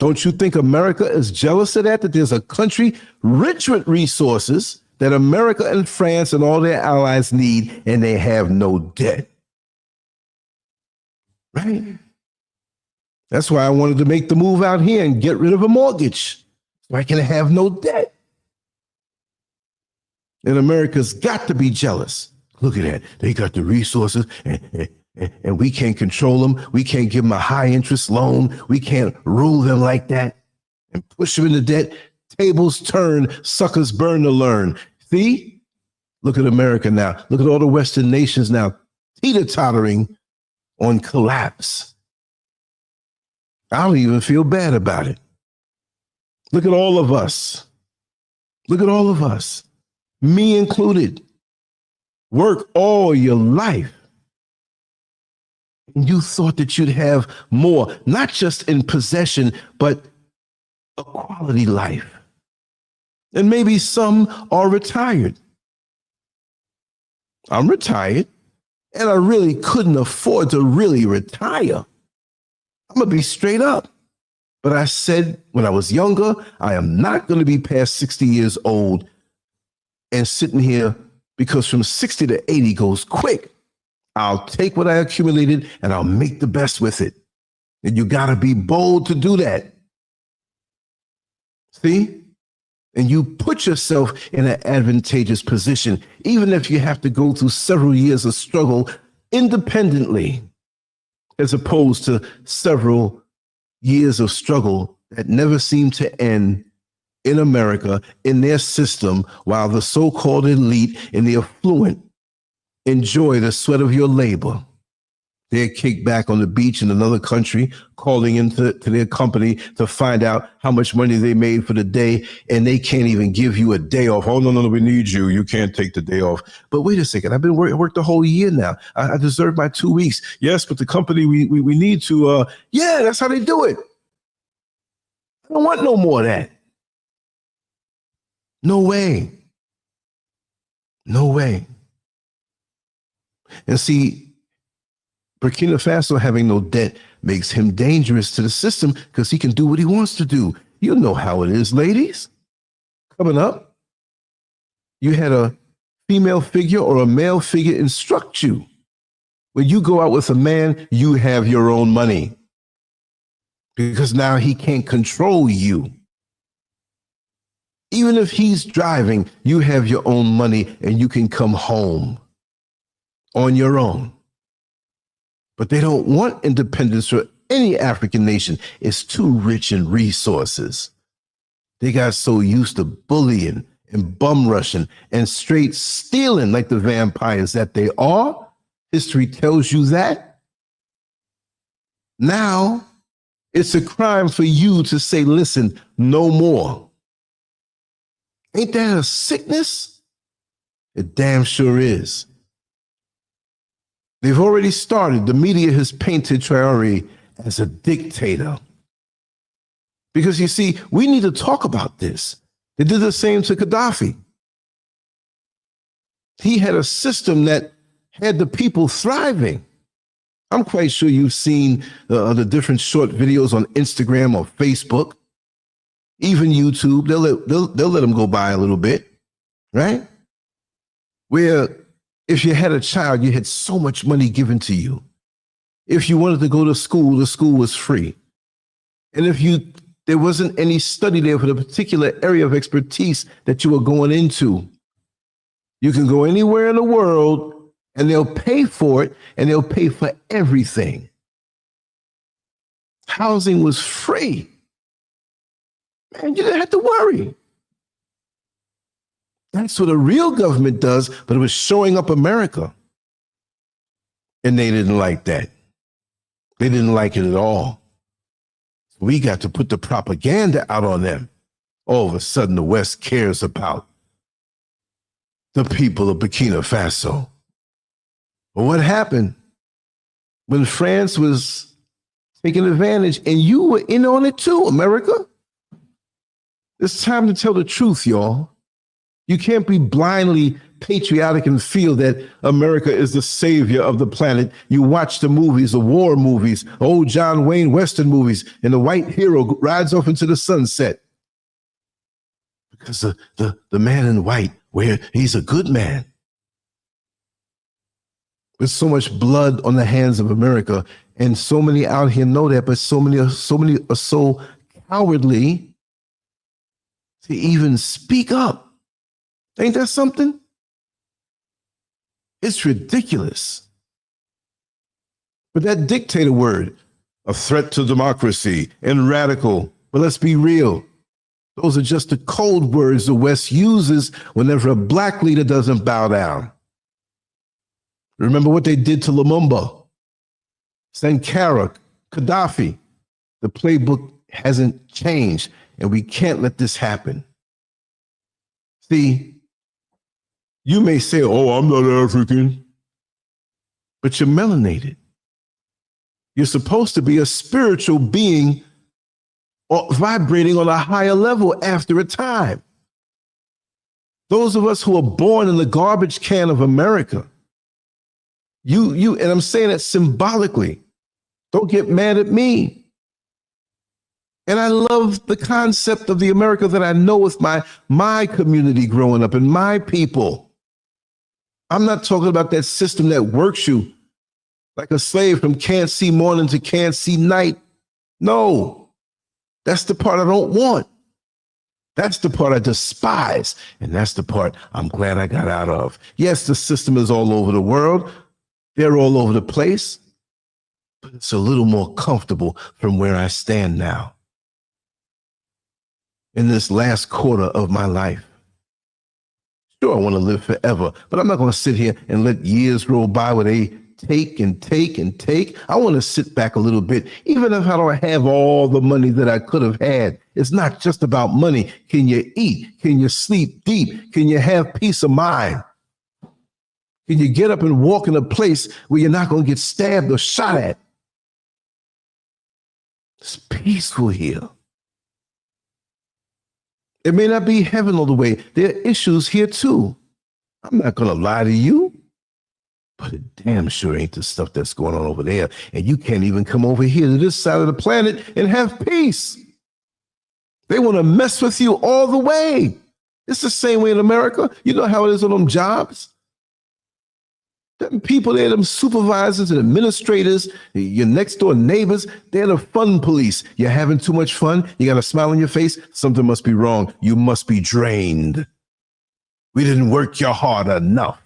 Don't you think America is jealous of that there's a country rich with resources that America and France and all their allies need, and they have no debt? Right? That's why I wanted to make the move out here and get rid of a mortgage so I can have no debt. And America's got to be jealous. Look at that. They got the resources and we can't control them. We can't give them a high interest loan. We can't rule them like that and push them into debt. Tables turn, suckers burn to learn. See? Look at America now. Look at all the Western nations now teeter-tottering on collapse. I don't even feel bad about it. Look at all of us. Look at all of us, me included. Work all your life. And you thought that you'd have more, not just in possession, but a quality life. And maybe some are retired. I'm retired, and I really couldn't afford to really retire. I'm going to be straight up. But I said when I was younger, I am not going to be past 60 years old and sitting here, because from 60 to 80 goes quick. I'll take what I accumulated and I'll make the best with it. And you got to be bold to do that. See? And you put yourself in an advantageous position, even if you have to go through several years of struggle independently, as opposed to several years of struggle that never seem to end in America, in their system, while the so-called elite and the affluent enjoy the sweat of your labor. They're kicked back on the beach in another country, calling into their company to find out how much money they made for the day, and they can't even give you a day off. Oh, no, we need you. You can't take the day off. But wait a second. I've been worked the whole year now. I deserve my 2 weeks. Yes, but the company, we need to, yeah, that's how they do it. I don't want no more of that. No way. No way. And see, Burkina Faso having no debt makes him dangerous to the system because he can do what he wants to do. You know how it is, ladies. Coming up, you had a female figure or a male figure instruct you. When you go out with a man, you have your own money because now he can't control you. Even if he's driving, you have your own money and you can come home on your own. But they don't want independence for any African nation is too rich in resources. They got so used to bullying and bum rushing and straight stealing like the vampires that they are. History tells you that. Now, it's a crime for you to say, listen, no more. Ain't that a sickness? It damn sure is. They've already started. The media has painted Traore as a dictator. Because you see, we need to talk about this. They did the same to Gaddafi. He had a system that had the people thriving. I'm quite sure you've seen the different short videos on Instagram or Facebook, even YouTube. They'll let them go by a little bit, right? Where if you had a child, you had so much money given to you. If you wanted to go to school, the school was free. And if there wasn't any study there for the particular area of expertise that you were going into, you can go anywhere in the world and they'll pay for it, and they'll pay for everything. Housing was free. Man, you didn't have to worry. That's what a real government does, but it was showing up America. And they didn't like that. They didn't like it at all. We got to put the propaganda out on them. All of a sudden, the West cares about the people of Burkina Faso. But what happened when France was taking advantage and you were in on it too, America? It's time to tell the truth, y'all. You can't be blindly patriotic and feel that America is the savior of the planet. You watch the movies, the war movies, old John Wayne Western movies, and the white hero rides off into the sunset. Because the man in white, where he's a good man. There's so much blood on the hands of America, and so many out here know that, but so many are so cowardly to even speak up. Ain't that something? It's ridiculous. But that dictator word, a threat to democracy and radical, but let's be real. Those are just the code words the West uses whenever a black leader doesn't bow down. Remember what they did to Lumumba, Sankara, Gaddafi. The playbook hasn't changed, and we can't let this happen. See, you may say, oh, I'm not African, but you're melanated. You're supposed to be a spiritual being or vibrating on a higher level after a time. Those of us who are born in the garbage can of America, and I'm saying that symbolically, don't get mad at me. And I love the concept of the America that I know with my community growing up and my people. I'm not talking about that system that works you like a slave from can't see morning to can't see night. No, that's the part I don't want. That's the part I despise. And that's the part I'm glad I got out of. Yes, the system is all over the world. They're all over the place. But it's a little more comfortable from where I stand now. In this last quarter of my life. Sure, I want to live forever, but I'm not going to sit here and let years roll by where they take and take and take. I want to sit back a little bit, even if I don't have all the money that I could have had. It's not just about money. Can you eat? Can you sleep deep? Can you have peace of mind? Can you get up and walk in a place where you're not going to get stabbed or shot at? It's peaceful here. It may not be heaven all the way. There are issues here too. I'm not going to lie to you, but it damn sure ain't the stuff that's going on over there. And you can't even come over here to this side of the planet and have peace. They want to mess with you all the way. It's the same way in America. You know how it is on them jobs? Them people there, them supervisors and administrators, your next door neighbors, they're the fun police. You're having too much fun. You got a smile on your face. Something must be wrong. You must be drained. We didn't work you hard enough.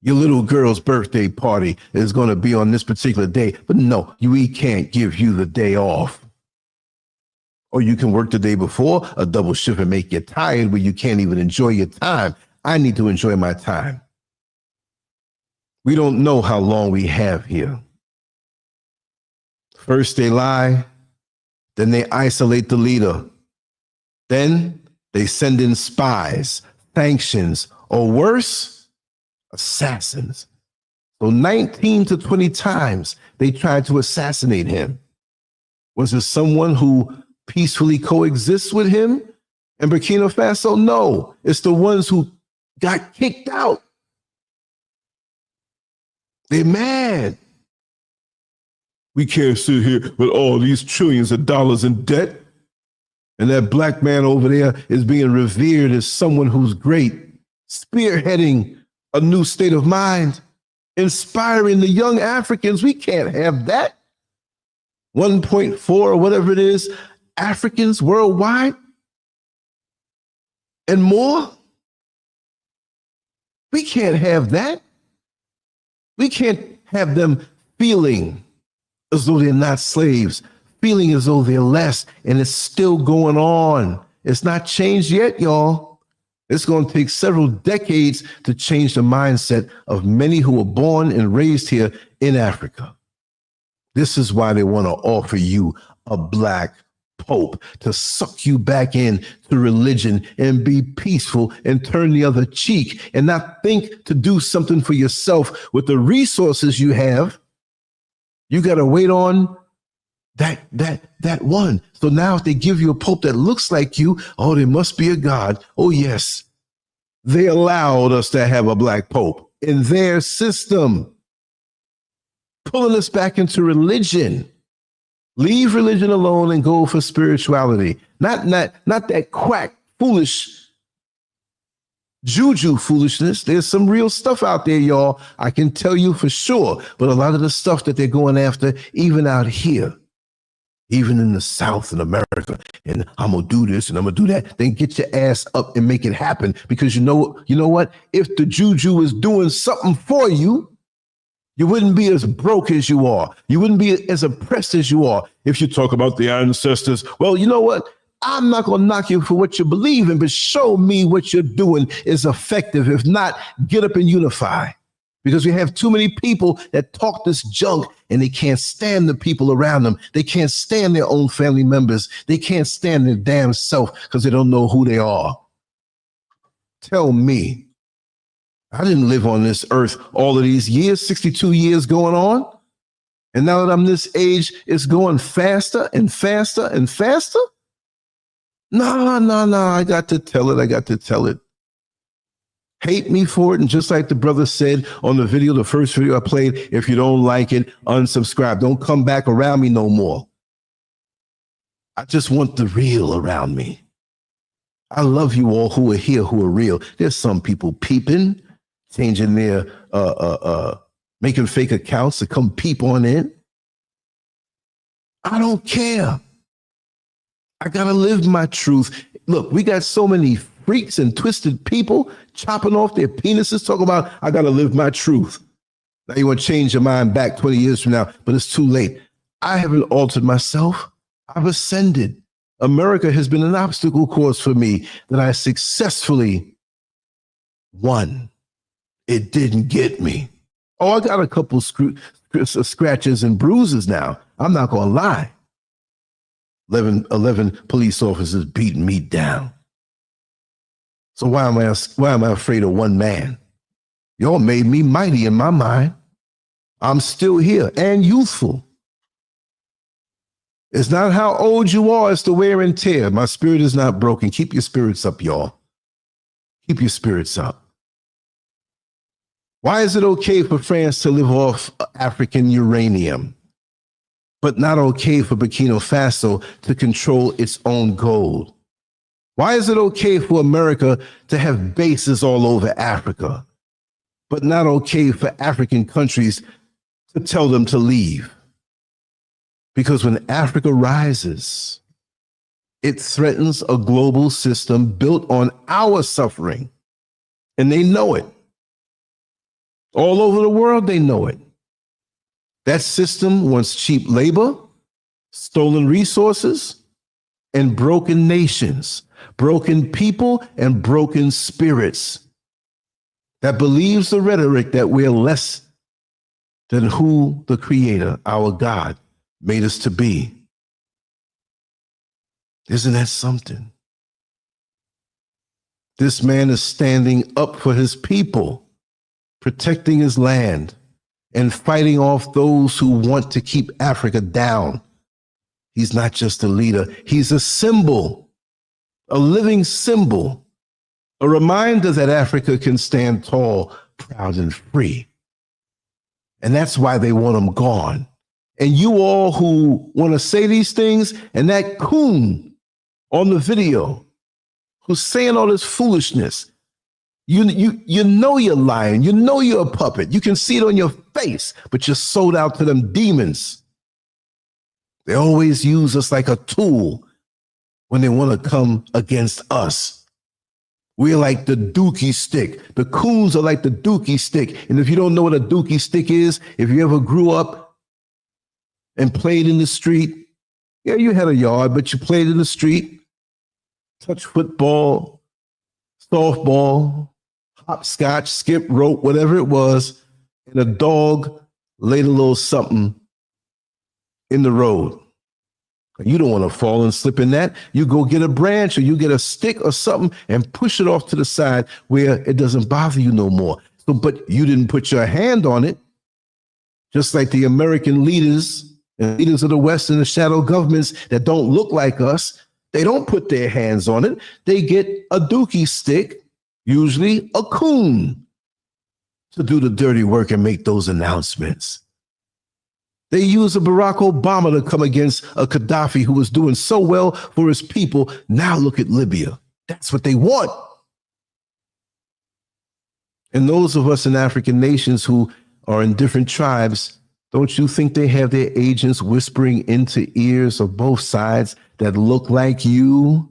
Your little girl's birthday party is going to be on this particular day, but no, we can't give you the day off. Or you can work the day before, a double shift, and make you tired where you can't even enjoy your time. I need to enjoy my time. We don't know how long we have here. First they lie, then they isolate the leader. Then they send in spies, sanctions, or worse, assassins. So 19 to 20 times they tried to assassinate him. Was there someone who peacefully coexists with him in Burkina Faso? No, it's the ones who got kicked out. They're mad. We can't sit here with all these trillions of dollars in debt. And that black man over there is being revered as someone who's great, spearheading a new state of mind, inspiring the young Africans. We can't have that. 1.4 or whatever it is, Africans worldwide and more. We can't have that. We can't have them feeling as though they're not slaves, feeling as though they're less, and it's still going on. It's not changed yet, y'all. It's going to take several decades to change the mindset of many who were born and raised here in Africa. This is why they want to offer you a black pope to suck you back in to religion and be peaceful and turn the other cheek and not think to do something for yourself with the resources you have. You got to wait on that one. So now if they give you a pope that looks like you, oh, there must be a God. Oh, yes. They allowed us to have a black pope in their system, pulling us back into religion. Leave religion alone and go for spirituality. Not that quack, foolish, juju foolishness. There's some real stuff out there, y'all. I can tell you for sure. But a lot of the stuff that they're going after, even out here, even in the South in America, and I'm going to do this and I'm going to do that, then get your ass up and make it happen. Because you know what? If the juju is doing something for you, you wouldn't be as broke as you are. You wouldn't be as oppressed as you are. If you talk about the ancestors, well, you know what? I'm not going to knock you for what you believe in, but show me what you're doing is effective. If not, get up and unify. Because we have too many people that talk this junk and they can't stand the people around them. They can't stand their own family members. They can't stand their damn self because they don't know who they are. Tell me. I didn't live on this earth all of these years, 62 years going on. And now that I'm this age, it's going faster and faster and faster. No, I got to tell it. Hate me for it. And just like the brother said on the video, the first video I played, if you don't like it, unsubscribe. Don't come back around me no more. I just want the real around me. I love you all who are here, who are real. There's some people peeping, changing their, making fake accounts to come peep on in. I don't care. I got to live my truth. Look, we got so many freaks and twisted people chopping off their penises, talking about, I got to live my truth. Now you want to change your mind back 20 years from now, but it's too late. I haven't altered myself. I've ascended. America has been an obstacle course for me that I successfully won. It didn't get me. Oh, I got a couple scratches and bruises now. I'm not going to lie. 11 police officers beating me down. So why am I afraid of one man? Y'all made me mighty in my mind. I'm still here and youthful. It's not how old you are, it's the wear and tear. My spirit is not broken. Keep your spirits up, y'all. Keep your spirits up. Why is it okay for France to live off African uranium, but not okay for Burkina Faso to control its own gold? Why is it okay for America to have bases all over Africa, but not okay for African countries to tell them to leave? Because when Africa rises, it threatens a global system built on our suffering, and they know it. All over the world, they know it. That system wants cheap labor, stolen resources, and broken nations, broken people, and broken spirits that believes the rhetoric that we're less than who the Creator, our God, made us to be. Isn't that something? This man is standing up for his people, protecting his land, and fighting off those who want to keep Africa down. He's not just a leader, he's a symbol, a living symbol, a reminder that Africa can stand tall, proud, and free. And that's why they want him gone. And you all who want to say these things, and that coon on the video who's saying all this foolishness, you know you're lying. You know you're a puppet. You can see it on your face, but you're sold out to them demons. They always use us like a tool when they want to come against us. We're like the dookie stick. The coons are like the dookie stick. And if you don't know what a dookie stick is, if you ever grew up and played in the street, yeah, you had a yard, but you played in the street, touch football, softball, hopscotch, skip rope, whatever it was, and a dog laid a little something in the road. You don't want to fall and slip in that. You go get a branch or you get a stick or something and push it off to the side where it doesn't bother you no more. So, but you didn't put your hand on it. Just like the American leaders and leaders of the West and the shadow governments that don't look like us, they don't put their hands on it. They get a dookie stick, usually a coon, to do the dirty work and make those announcements. They use a Barack Obama to come against a Gaddafi who was doing so well for his people. Now look at Libya. That's what they want. And those of us in African nations who are in different tribes, don't you think they have their agents whispering into ears of both sides that look like you,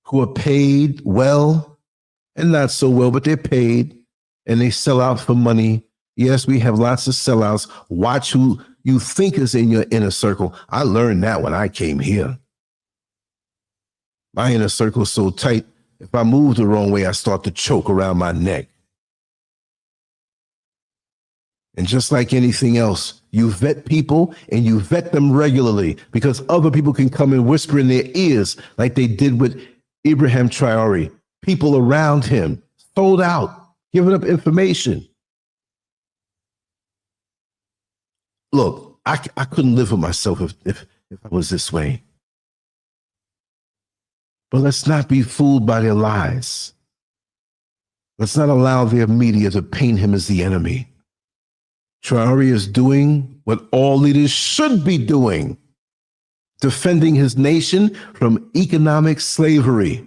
who are paid well and not so well, but they're paid and they sell out for money? Yes, we have lots of sellouts. Watch who you think is in your inner circle. I learned that when I came here. My inner circle is so tight, if I move the wrong way, I start to choke around my neck. And just like anything else, you vet people and you vet them regularly because other people can come and whisper in their ears like they did with Ibrahim Traoré. People around him sold out, giving up information. Look, I couldn't live with myself if I was this way. But let's not be fooled by their lies. Let's not allow their media to paint him as the enemy. Traore is doing what all leaders should be doing, defending his nation from economic slavery.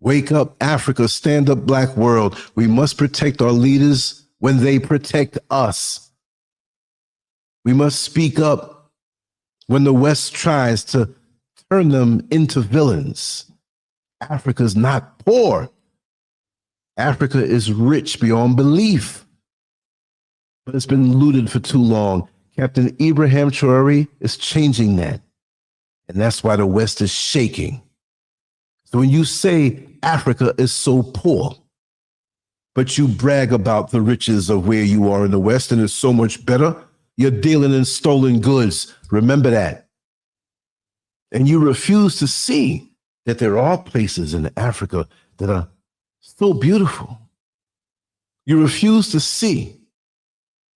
Wake up, Africa, stand up, black world. We must protect our leaders when they protect us. We must speak up when the West tries to turn them into villains. Africa's not poor. Africa is rich beyond belief, but it's been looted for too long. Captain Ibrahim Traoré is changing that. And that's why the West is shaking. So when you say Africa is so poor, but you brag about the riches of where you are in the West and it's so much better, you're dealing in stolen goods. Remember that. And you refuse to see that there are places in Africa that are so beautiful. You refuse to see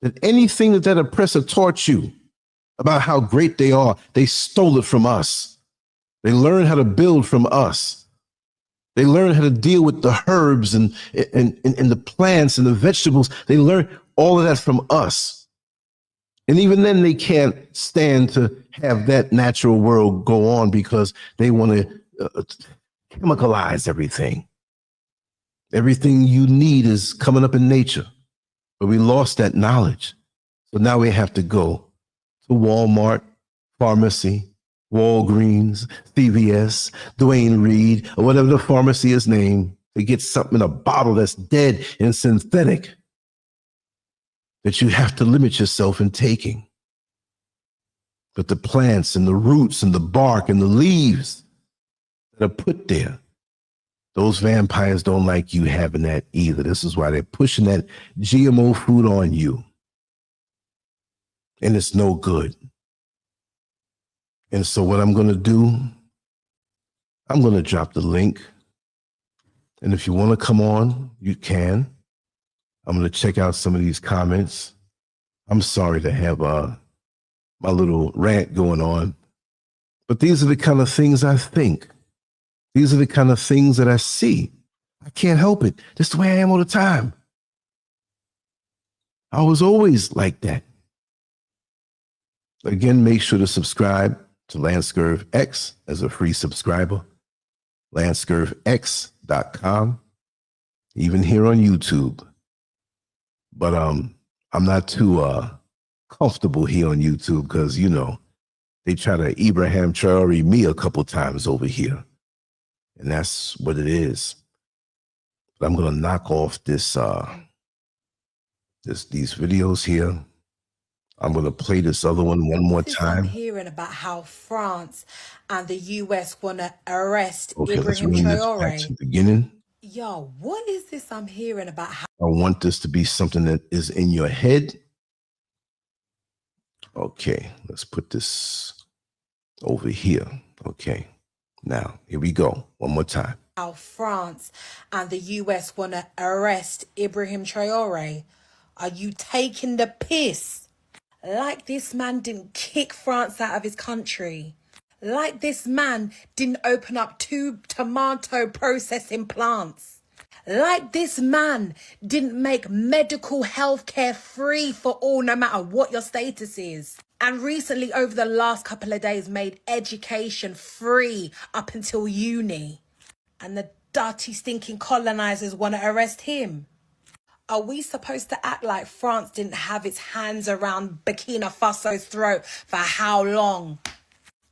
that anything that oppressor taught you about how great they are, they stole it from us. They learned how to build from us. They learned how to deal with the herbs and the plants and the vegetables. They learned all of that from us. And even then, they can't stand to have that natural world go on because they want to chemicalize everything. Everything you need is coming up in nature. But we lost that knowledge. So now we have to go to Walmart, pharmacy, Walgreens, CVS, Dwayne Reed, or whatever the pharmacy is named, to get something in a bottle that's dead and synthetic that you have to limit yourself in taking. But the plants and the roots and the bark and the leaves that are put there, those vampires don't like you having that either. This is why they're pushing that GMO food on you. And it's no good. And so what I'm going to do, I'm going to drop the link. And if you want to come on, you can. I'm going to check out some of these comments. I'm sorry to have my little rant going on, but these are the kind of things I think. These are the kind of things that I see. I can't help it. That's the way I am all the time. I was always like that. Again, make sure to subscribe to Lancescurv X as a free subscriber. Lancescurvx.com. Even here on YouTube. But I'm not too comfortable here on YouTube because, you know, they try to Ibrahim Traoré me a couple times over here. And that's what it is. But I'm going to knock off these videos here. I'm going to play this other one more time. I'm hearing about how France and the US want to arrest Okay, let's Ibrahim run this back Traoré. to the beginning. Yo, what is this I'm hearing about how I want this to be something that is in your head. Okay, let's put this over here. Okay, now here we go. One more time. how France and the US want to arrest Ibrahim Traoré? Are you taking the piss? Like this man didn't kick France out of his country. Like this man didn't open up 2 tomato processing plants. Like this man didn't make medical health care free for all, no matter what your status is. And recently, over the last couple of days, made education free up until uni. And the dirty, stinking colonizers want to arrest him. Are we supposed to act like France didn't have its hands around Burkina Faso's throat for how long?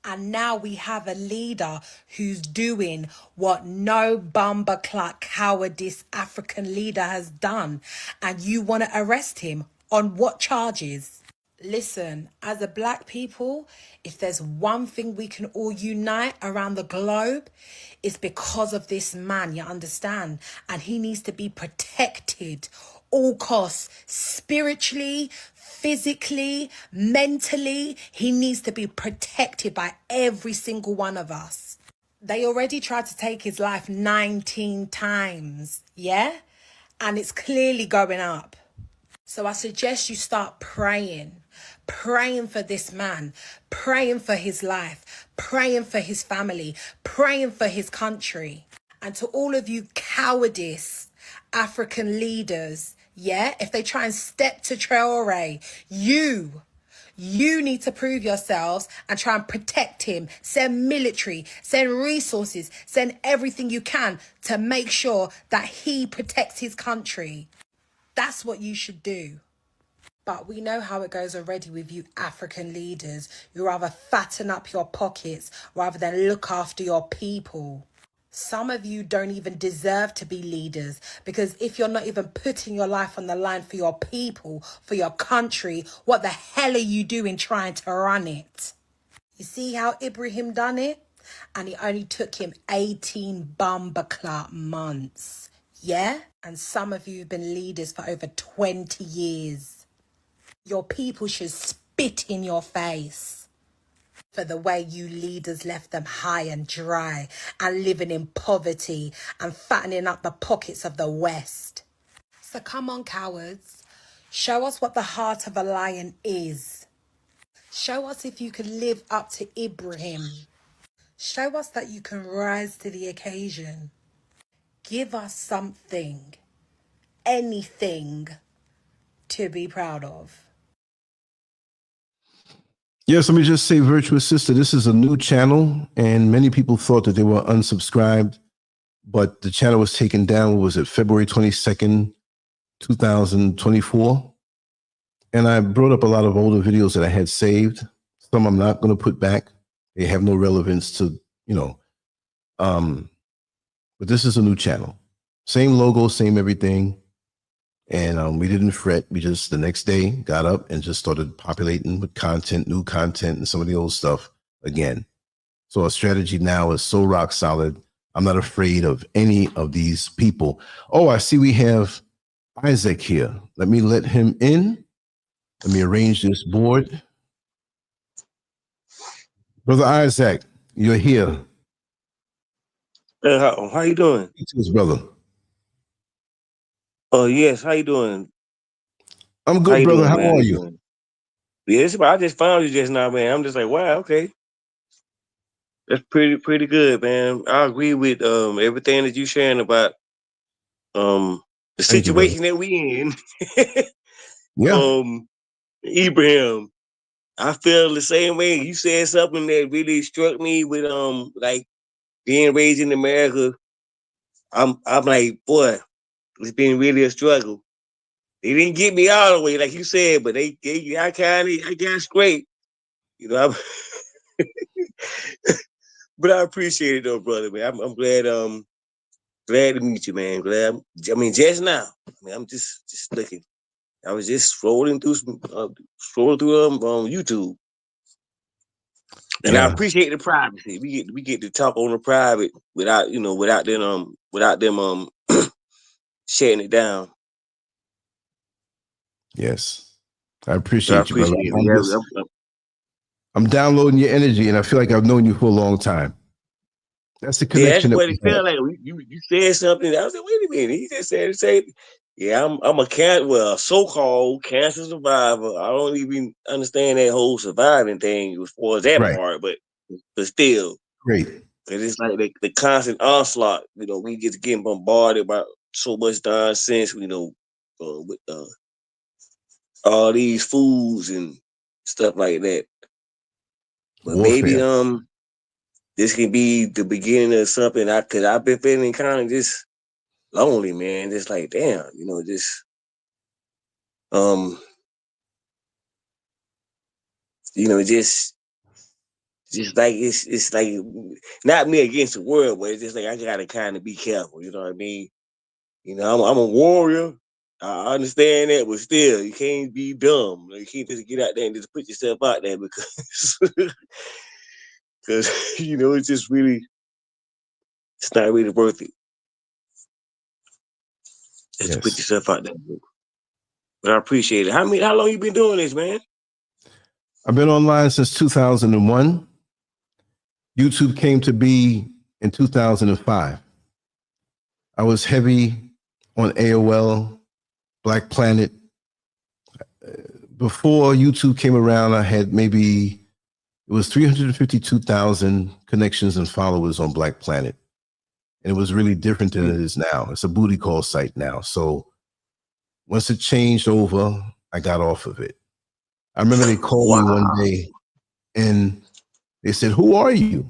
And now we have a leader who's doing what no bumperclut cowardice African leader has done. And you want to arrest him on what charges? Listen, as a black people, if there's one thing we can all unite around the globe, it's because of this man, you understand? And he needs to be protected, all costs, spiritually, physically, mentally. He needs to be protected by every single one of us. They already tried to take his life 19 times, yeah? And it's clearly going up. So I suggest you start praying for this man, praying for his life, praying for his family, praying for his country. And to all of you cowardice African leaders, yeah, if they try and step to Traore, you need to prove yourselves and try and protect him. Send military, send resources, send everything you can to make sure that he protects his country. That's what you should do. But we know how it goes already with you African leaders. You rather fatten up your pockets rather than look after your people. Some of you don't even deserve to be leaders, because if you're not even putting your life on the line for your people, for your country, what the hell are you doing trying to run it? You see how Ibrahim done it? And it only took him 18 bumperclut months. Yeah? And some of you have been leaders for over 20 years. Your people should spit in your face for the way you leaders left them high and dry and living in poverty and fattening up the pockets of the West. So come on, cowards. Show us what the heart of a lion is. Show us if you can live up to Ibrahim. Show us that you can rise to the occasion. Give us something, anything to be proud of. Yes, let me just say, Virtuous Sister, this is a new channel, and many people thought that they were unsubscribed, but the channel was taken down, was it February 22nd, 2024? And I brought up a lot of older videos that I had saved. Some I'm not going to put back. They have no relevance to, but this is a new channel. Same logo, same everything. And we didn't fret. We just the next day got up and just started populating with content, new content, and some of the old stuff again. So our strategy now is so rock solid. I'm not afraid of any of these people. Oh, I see we have Isaac here. Let me let him in. Let me arrange this board. Brother Isaac, you're here. How you doing? His brother. Oh yes, how you doing? I'm How good, you brother. doing, How man? are you? Yes, I just found you just now, man. I'm just like, wow, okay, that's pretty good, man. I agree with everything that you sharing about the Thank you, brother. situation that we in. Yeah. Ibrahim, I feel the same way. You said something that really struck me with like being raised in America. I'm like, boy, it's been really a struggle. They didn't get me all the way, like you said, but I got straight. You know, but I appreciate it though, brother, man. I'm glad to meet you, man. Just now. I'm just looking. I was just scrolling through YouTube, and I Yeah. appreciate the privacy. We get to talk on the private without them shutting it down. Yes. I So I appreciate you, brother. appreciate it. I'm downloading your energy, and I feel like I've known you for a long time. That's the Yeah, that's connection that what we it have. felt like. You said something. I was like, wait a minute. He just said, yeah, I'm a so-called cancer survivor. I don't even understand that whole surviving thing as far as that Right. part, but still, Great. it's like the constant onslaught. We get getting bombarded by so much nonsense. With all these foods and stuff like that. But maybe Warfare. this can be the beginning of something. Cause I've been feeling kind of just lonely, man. Just like, damn, just um, just like it's like not me against the world, but it's just like I gotta kind of be careful. You know what I mean? I'm a warrior. I understand that, but still, you can't be dumb. You can't just get out there and just put yourself out there because it's just really it's not really worth it just to put Yes. yourself out there. But I appreciate it. How long you been doing this, man? I've been online since 2001. YouTube came to be in 2005. I was heavy on AOL, Black Planet. Before YouTube came around, I had it was 352,000 connections and followers on Black Planet. And it was really different than it is now. It's a booty call site now. So once it changed over, I got off of it. I remember they called me one day and they said, "Who are you?"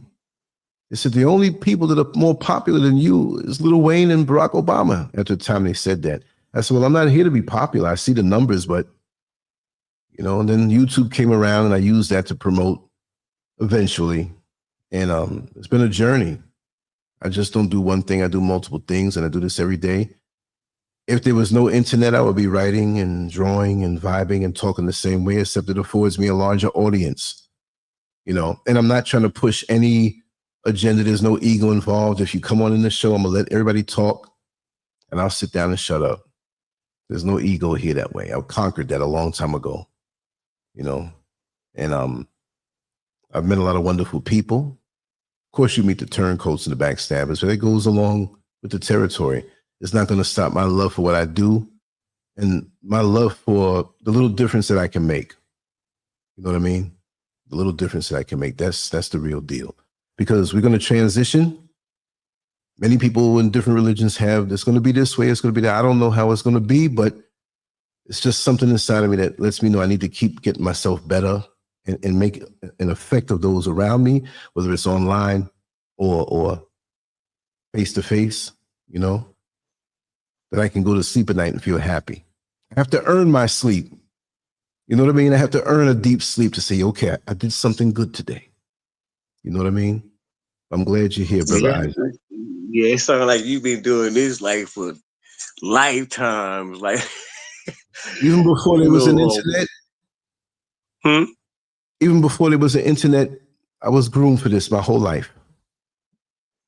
They said, "The only people that are more popular than you is Lil Wayne and Barack Obama." At the time they said that. I said, "Well, I'm not here to be popular. I see the numbers, but and then YouTube came around and I used that to promote eventually. And it's been a journey. I just don't do one thing. I do multiple things, and I do this every day. If there was no internet, I would be writing and drawing and vibing and talking the same way, except it affords me a larger audience, and I'm not trying to push any agenda. There's no ego involved. If you come on in the show, I'm gonna let everybody talk and I'll sit down and shut up. There's no ego here that way. I conquered that a long time ago, and I've met a lot of wonderful people. Of course, you meet the turncoats and the backstabbers, but it goes along with the territory. It's not going to stop my love for what I do and my love for the little difference that I can make. You know what I mean? The little difference that I can make. That's the real deal. Because we're going to transition. Many people in different religions have, it's going to be this way, it's going to be that. I don't know how it's going to be, but it's just something inside of me that lets me know I need to keep getting myself better and make an effect of those around me, whether it's online or face-to-face, that I can go to sleep at night and feel happy. I have to earn my sleep. You know what I mean? I have to earn a deep sleep to say, okay, I did something good today. You know what I mean? I'm glad you're here, brother Yeah, Isaac. yeah. It sounds like you've been doing this like for lifetimes. Like, Even before there you was an know, internet, hmm? even before there was an internet, I was groomed for this my whole life.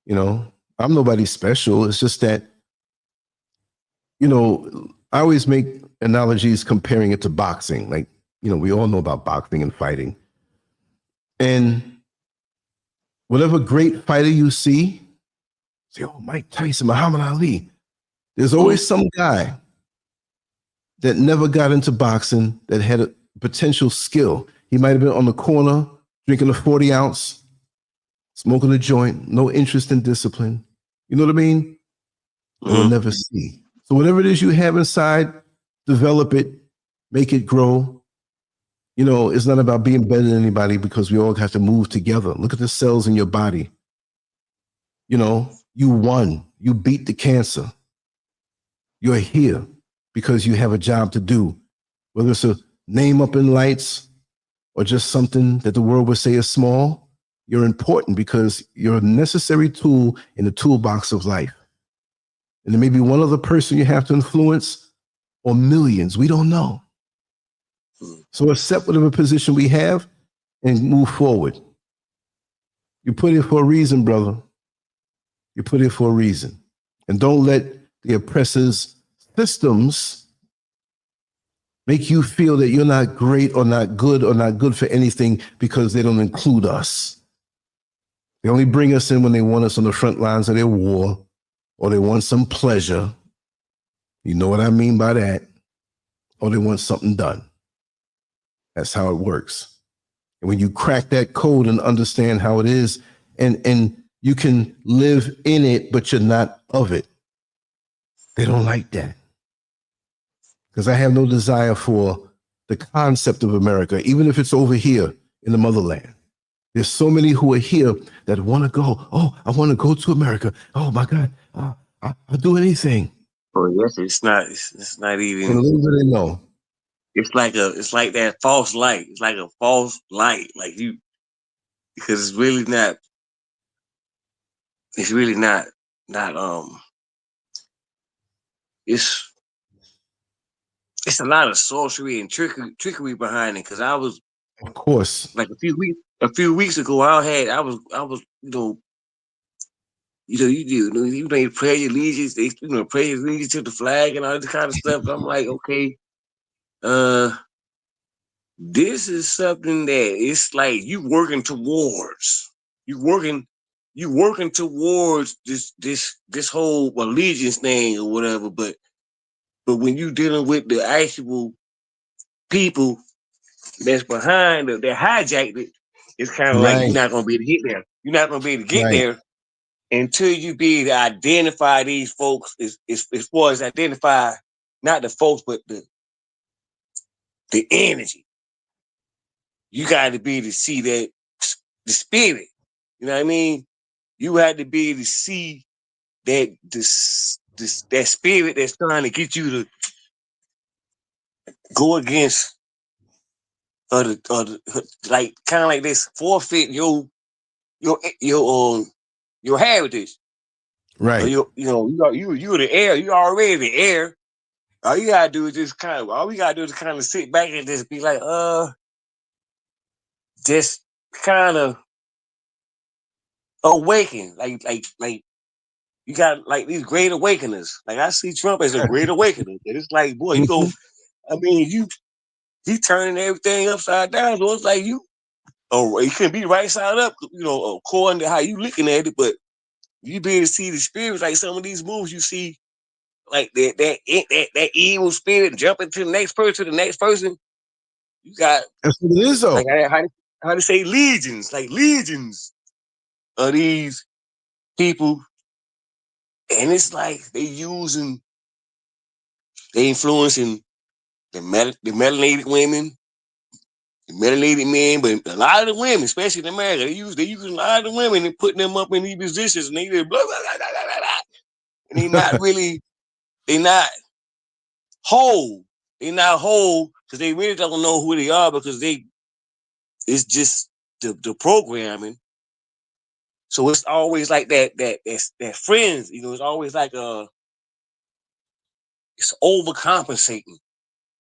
You know, I'm nobody special. It's just that, you know, I always make analogies comparing it to boxing. Like, you know, we all know about boxing and fighting. And whatever great fighter you see, say, oh, Mike Tyson, Muhammad Ali. There's always some guy that never got into boxing that had a potential skill. He might have been on the corner drinking a 40 ounce, smoking a joint, no interest in discipline. You know what I mean? And we'll never see. So whatever it is you have inside, develop it, make it grow. You know, it's not about being better than anybody because we all have to move together. Look at the cells in your body. You know, you won. You beat the cancer. You're here because you have a job to do, whether it's a name up in lights or just something that the world would say is small. You're important because you're a necessary tool in the toolbox of life. And there may be one other person you have to influence or millions. We don't know. So accept whatever position we have and move forward. You put it for a reason, brother. You put it for a reason. And don't let the oppressors' systems make you feel that you're not great or not good for anything because they don't include us. They only bring us in when they want us on the front lines of their war or they want some pleasure. You know what I mean by that? Or they want something done. That's how it works. And when you crack that code and understand how it is, and you can live in it, but you're not of it, they don't like that. Because I have no desire for the concept of America, even if it's over here in the motherland. There's so many who are here that want to go. Oh, I want to go to America. Oh my God, I'll do anything. Oh yes, it's not. It's not And even. little do they know. It's like that false light. It's like a false light. Like you, because it's really not. It's really not. Not It's a lot of sorcery and trickery behind it. Because I was Of course. like a few weeks ago, I was you know, you pray your allegiance, pray your allegiance to the flag and all this kind of stuff. I'm like, okay, uh, this is something that it's like you working towards. You working, you working towards this whole allegiance thing or whatever. But when you dealing with the actual people that's behind that hijacked it, it's kind of like you're Right, not gonna be able to get there. You're not gonna be able to get right, there until you be able to identify these folks as far as identify not the folks but the energy. You got to be able to see that the spirit. You know what I mean? You had to be able to see that that spirit that's trying to get you to go against like kind of like this forfeit your heritage. Or right. you're the heir. You already the heir. All you gotta do is all we gotta do is kind of sit back and just be like, just kind of awaken. Like you got like these great awakeners. Like I see Trump as a great awakener. And it's like, boy, Mhm. I mean, he turning everything upside down. So it's like you can be right side up, according to how you looking at it, but you be able to see the spirits, like some of these moves you see, like that evil spirit jumping to the next person. You got That's what it is, like though. how to say legions of these people, and it's like they influencing the melanated women, the melanated men, but a lot of the women, especially in America, they use a lot of the women and putting them up in these positions, and they just blah, blah, blah, blah, blah, blah, and they not whole. They not whole because they really don't know who they are because it's just the programming. So it's always like that friends, you know, it's always like it's overcompensating.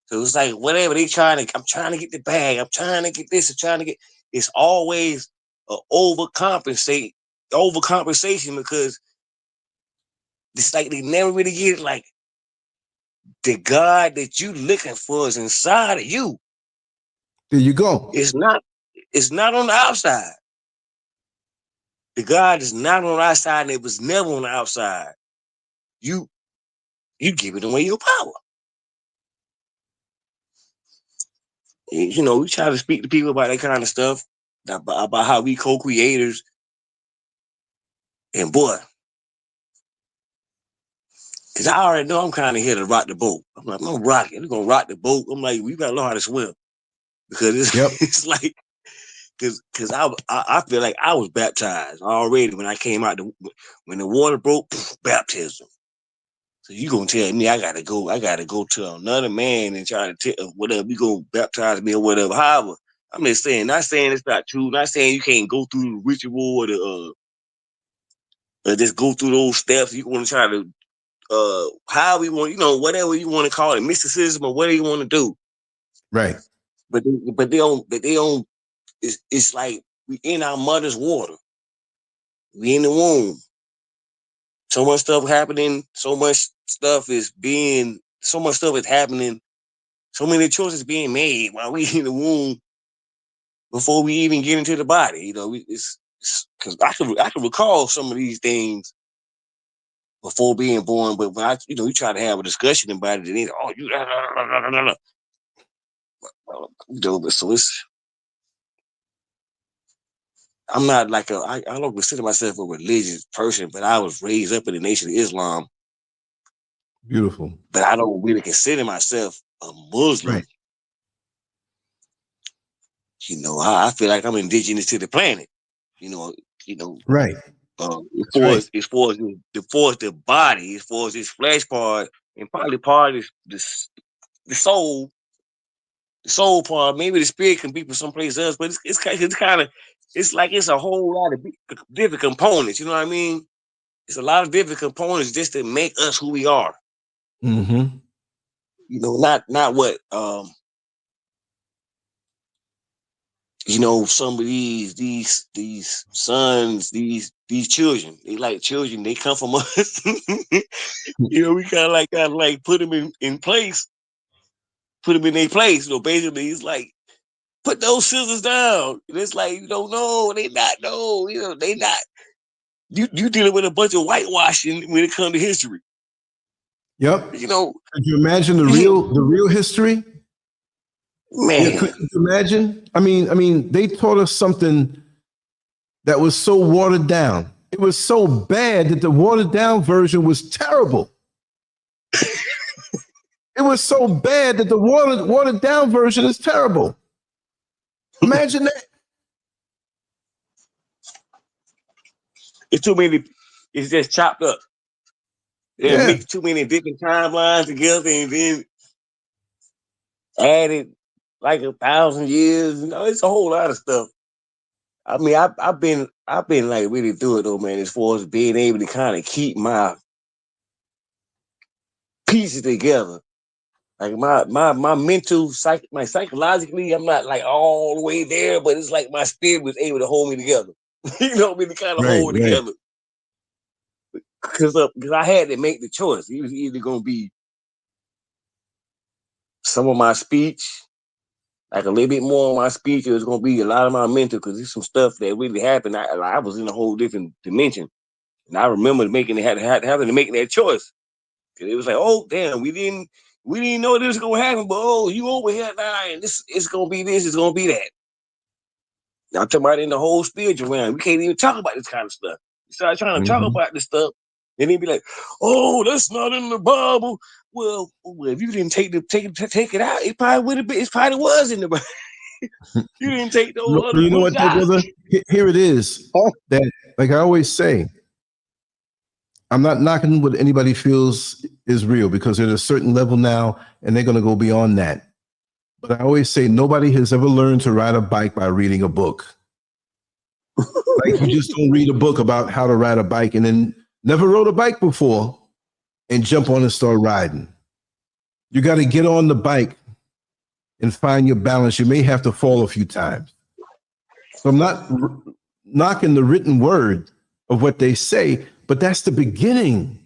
So it's like whatever I'm trying to get the bag, I'm trying to get this, I'm trying to get. It's always overcompensation because it's like they never really get it. Like the God that you looking for is inside of you. There you go. It's not on the outside. The God is not on the outside, and it was never on the outside. You giving away your power. You know, we try to speak to people about that kind of stuff, about how we co-creators. And boy, because I already know I'm kind of here to rock the boat. I'm like, I'm rocking. We're going to rock the boat. I'm like, we got to learn how to swim. Because it's, it's like, because I feel like I was baptized already when I came out. When the water broke, baptism. So you going to tell me I got to go to another man and try to tell whatever, you going to baptize me or whatever. However, I'm just saying, not saying it's not true, not saying you can't go through the ritual or just go through those steps. You want to try to, how we want, you know, whatever you want to call it, mysticism or whatever you want to do. Right. But they don't, it's like we in our mother's water. We in the womb. So much stuff happening, so much stuff is happening, so many choices being made while we in the womb before we even get into the body. You know, it's because I can recall some of these things before being born, but when we try to have a discussion about it, and then, so it's, I'm not like I don't consider myself a religious person, but I was raised up in the Nation of Islam. Beautiful. But I don't really consider myself a Muslim. Right. You know, I feel like I'm indigenous to the planet. Right. As far as the body, as far as this flesh part, and probably part of the soul part. Maybe the spirit can be from someplace else, but it's kind of like it's a whole lot of different components. You know what I mean? It's a lot of different components just to make us who we are. Mm-hmm. You know, not what some of these sons, these children, they like children, they come from us. We kind of like put them in place, put them in their place. Basically, it's like, put those scissors down. And it's like, no, they not, no, they not. You dealing with a bunch of whitewashing when it comes to history. Yep. Could you imagine the real history? Man, could you imagine? I mean, they taught us something that was so watered down. It was so bad that the watered down version was terrible. It was so bad that the watered down version is terrible. Imagine that. It's too many. It's just chopped up. They mix too many different timelines together and then added like 1,000 years. It's a whole lot of stuff. I mean, I've been like really through it though, man. As far as being able to kind of keep my pieces together, like my mental, psychologically, I'm not like all the way there, but it's like my spirit was able to hold me together. To kind of hold it together. Because I had to make the choice. It was either going to be some of my speech, like a little bit more of my speech. It was going to be a lot of my mental, because there's some stuff that really happened. I was in a whole different dimension, and I remember having to make that choice. Because it was like, oh damn, we didn't know this was going to happen, but you over here now, and it's going to be this, it's going to be that. Now I'm talking about in the whole spiritual realm. We can't even talk about this kind of stuff. You start trying to talk about this stuff, and they'd be like, "Oh, that's not in the Bible." Well, if you didn't take it out, it probably would have been. It probably was in the Bible. You didn't take those other you know what, out. brother? Here it is. That, like I always say, I'm not knocking what anybody feels is real, because they're at a certain level now, and they're going to go beyond that. But I always say nobody has ever learned to ride a bike by reading a book. Like you just don't read a book about how to ride a bike and then never rode a bike before and jump on and start riding. You got to get on the bike and find your balance. You may have to fall a few times. So I'm not knocking the written word of what they say, but that's the beginning.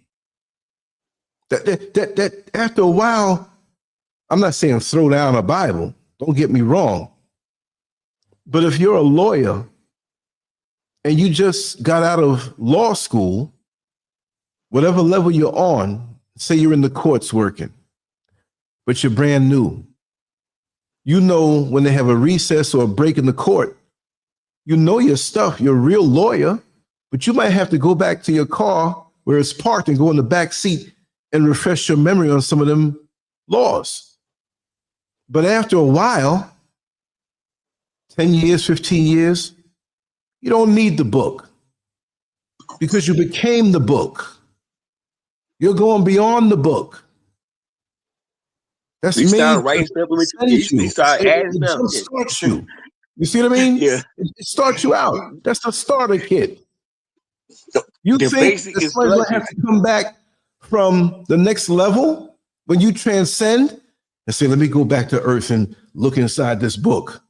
That after a while, I'm not saying throw down a Bible. Don't get me wrong. But if you're a lawyer and you just got out of law school, whatever level you're on, say you're in the courts working, but you're brand new. You know when they have a recess or a break in the court, you know your stuff. You're a real lawyer, but you might have to go back to your car where it's parked and go in the back seat and refresh your memory on some of them laws. But after a while, 10 years, 15 years, you don't need the book because you became the book. You're going beyond the book. That's You made start writing stuff with you start adding stuff. It starts you. You see what I mean? Yeah. It starts you out. That's the starter kit. You The think basic that somebody's gonna have to come back from the next level when you transcend and say, let me go back to earth and look inside this book.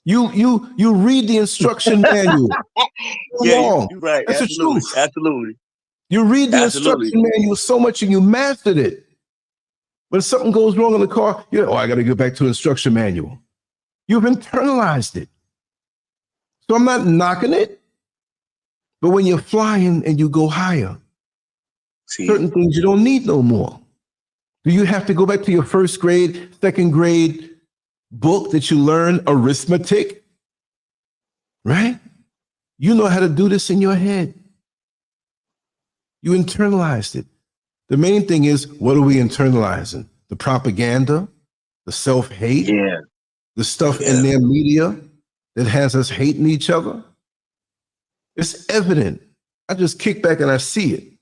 You read the instruction manual. Yeah, you're right. That's Absolutely. the truth. Absolutely. You read the Absolutely. instruction manual so much and you mastered it. When something goes wrong in the car, you're like, oh, I got to go back to the instruction manual. You've internalized it. So I'm not knocking it. But when you're flying and you go higher, certain things you don't need no more. Do you have to go back to your first grade, second grade book that you learn arithmetic? Right? You know how to do this in your head. You internalized it. The main thing is, what are we internalizing? The propaganda, the self-hate, the stuff in their media that has us hating each other. It's evident. I just kick back and I see it.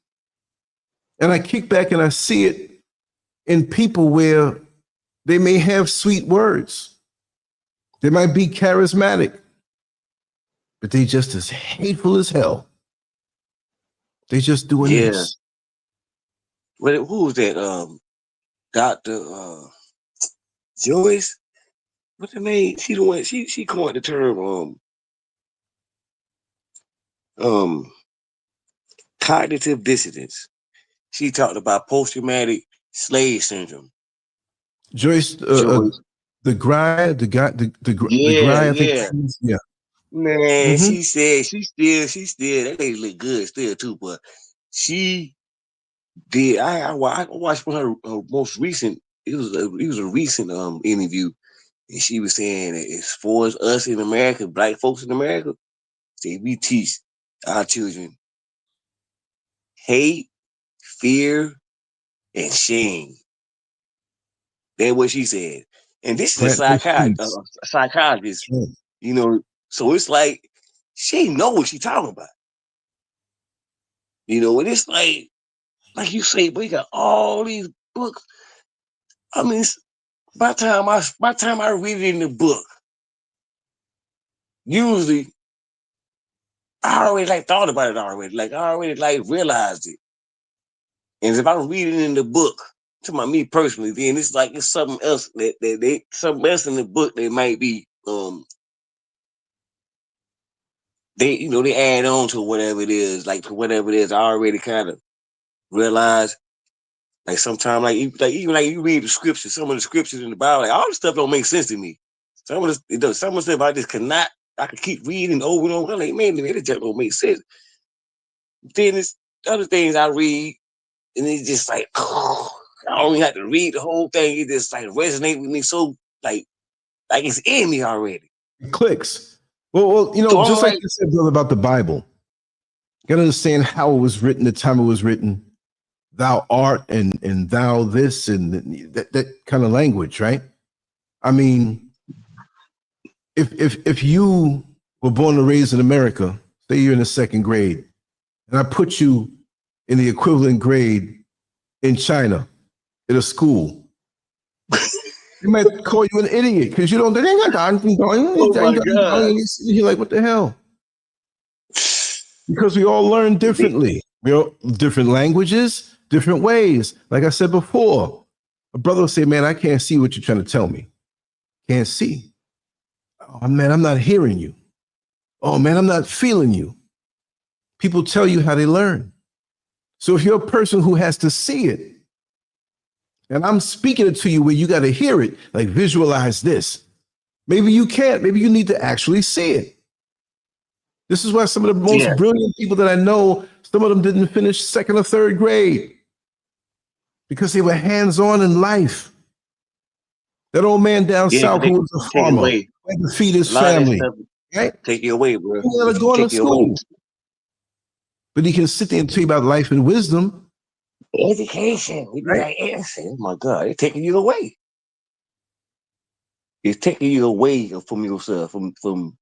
And I kick back and I see it in people where they may have sweet words. They might be charismatic, but they just as hateful as hell. They just doing this. Well, who was that? Dr. Joyce? What's her name? She the one. She coined the term cognitive dissonance. She talked about post-traumatic slave syndrome. Joyce, Joyce. the guy, yeah. Man, she said she still that lady look good still too, but she did. I watched her most recent. It was a recent interview, and she was saying that as far as us in America, black folks in America, say we teach our children hate, fear, and shame. That's what she said. And this is a psychologist, you know. So it's like she know what she talking about, you know. And it's like you say, we got all these books. I mean, by the time I read it in the book, usually I already thought about it already. Like I already realized it. And if I read it in the book, to me personally, then it's like it's something else that something else in the book that might be they add on to whatever it is, I already kind of realized. Like sometimes, even you read the scriptures, some of the scriptures in the Bible, like all this stuff don't make sense to me. Some of the stuff I just cannot. I could keep reading over and over. I'm like, man, it just don't make sense. Then there's other things I read, and it's just like, oh, I don't even have to read the whole thing. It just resonate with me so like it's in me already. It clicks. Well, so just like you said, brother, about the Bible, you gotta understand how it was written, the time it was written. Thou art and thou this and that kind of language, right? I mean, if you were born and raised in America, say you're in the second grade, and I put you in the equivalent grade in China at a school, they might call you an idiot because you don't. Oh my God. You're like, what the hell? Because we all learn differently. We all different languages, different ways. Like I said before, a brother will say, man, I can't see what you're trying to tell me. Can't see. Oh, man, I'm not hearing you. Oh, man, I'm not feeling you. People tell you how they learn. So if you're a person who has to see it, and I'm speaking it to you where you got to hear it, like visualize this. Maybe you can't. Maybe you need to actually see it. This is why some of the most brilliant people that I know, some of them didn't finish 2nd or 3rd grade because they were hands-on in life. That old man down south who was a farmer, had to feed his family. Right? Take you away, bro. He gotta go to school. But he can sit there and tell you about life and wisdom. Education. Right? Oh my God, it's taking you away. It's taking you away from yourself. From.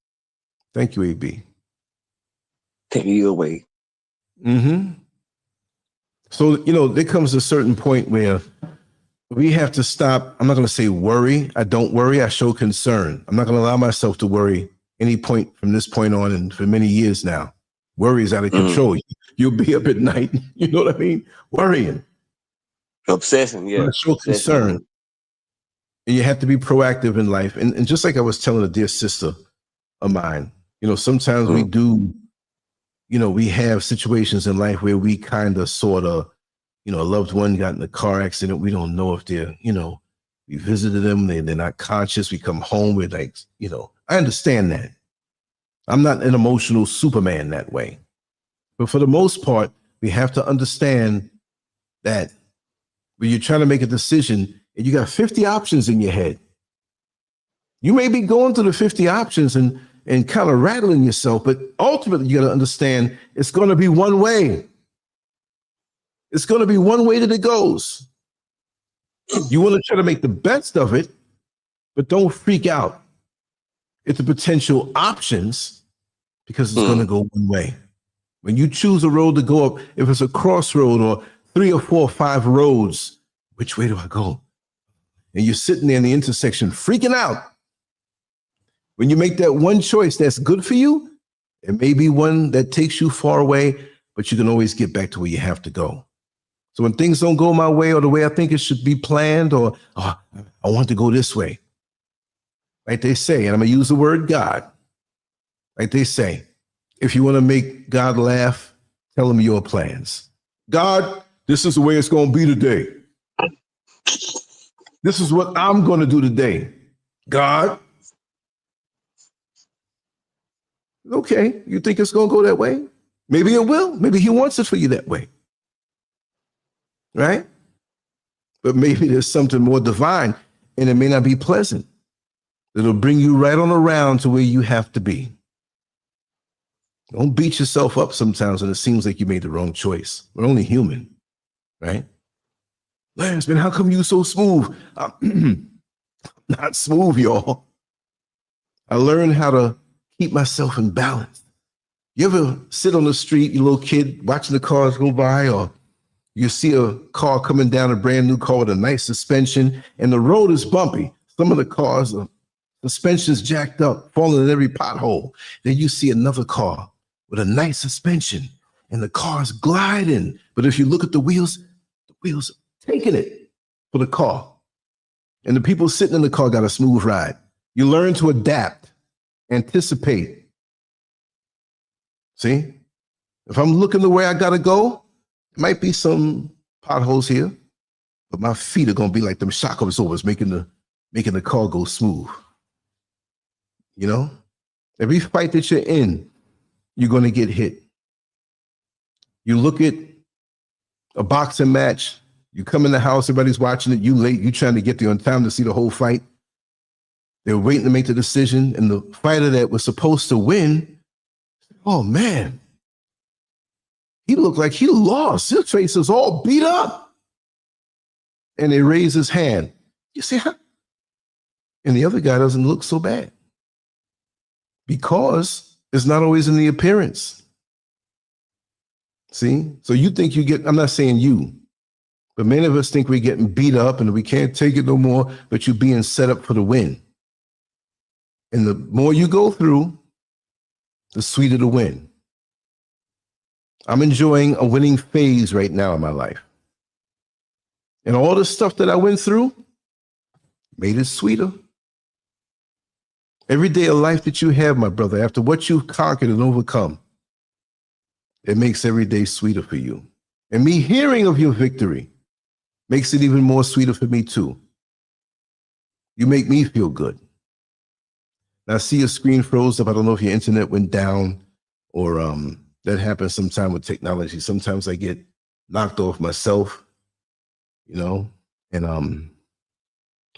Thank you, AB. Taking you away. Mm-hmm. So, there comes a certain point where we have to stop. I'm not going to say worry. I don't worry. I show concern. I'm not going to allow myself to worry any point from this point on and for many years now. Worry is out of control. You'll be up at night. You know what I mean? Worrying. Obsessing, yeah. Show concern. And you have to be proactive in life. And just like I was telling a dear sister of mine, sometimes we do, we have situations in life where we kind of sort of, a loved one got in a car accident. We don't know if they're, we visited them. They're not conscious. We come home. We're like, I understand that. I'm not an emotional Superman that way. But for the most part, we have to understand that when you're trying to make a decision and you got 50 options in your head, you may be going through the 50 options and kind of rattling yourself, but ultimately you got to understand it's going to be one way. It's going to be one way that it goes. You want to try to make the best of it, but don't freak out at the potential options because it's going to go one way. When you choose a road to go up, if it's a crossroad or 3 or 4 or 5 roads, which way do I go? And you're sitting there in the intersection freaking out. When you make that one choice that's good for you, it may be one that takes you far away, but you can always get back to where you have to go. So when things don't go my way or the way I think it should be planned, or I want to go this way, like they say, and I'm going to use the word God, like they say, if you want to make God laugh, tell him your plans. God, this is the way it's going to be today. This is what I'm going to do today. God. Okay, you think it's going to go that way? Maybe it will. Maybe he wants it for you that way. Right? But maybe there's something more divine, and it may not be pleasant. It'll bring you right on around to where you have to be. Don't beat yourself up sometimes when it seems like you made the wrong choice. We're only human, right? Lance, man, how come you so smooth? Not smooth, y'all. I learned how to keep myself in balance. You ever sit on the street, you little kid, watching the cars go by, or you see a car coming down, a brand new car with a nice suspension, and the road is bumpy. Some of the cars, the suspension's jacked up, falling in every pothole. Then you see another car with a nice suspension, and the car's gliding. But if you look at the wheels are taking it for the car. And the people sitting in the car got a smooth ride. You learn to adapt, anticipate. See? If I'm looking the way I gotta go, it might be some potholes here, but my feet are gonna be like them shock absorbers, making the car go smooth. You know? Every fight that you're in, you're gonna get hit. You look at a boxing match, you come in the house, everybody's watching it, you late, you trying to get there on time to see the whole fight. They're waiting to make the decision, and the fighter that was supposed to win, oh man, he looked like he lost. His face is all beat up. And they raise his hand. You see how? And the other guy doesn't look so bad. Because it's not always in the appearance. See? So you think you get, I'm not saying you, but many of us think we're getting beat up and we can't take it no more, but you're being set up for the win. And the more you go through, the sweeter the win. I'm enjoying a winning phase right now in my life. And all the stuff that I went through made it sweeter. Every day of life that you have, my brother, after what you've conquered and overcome, it makes every day sweeter for you. And me hearing of your victory makes it even more sweeter for me too. You make me feel good. Now, I see your screen froze up. I don't know if your internet went down or that happens sometime with technology. Sometimes I get knocked off myself, you know, and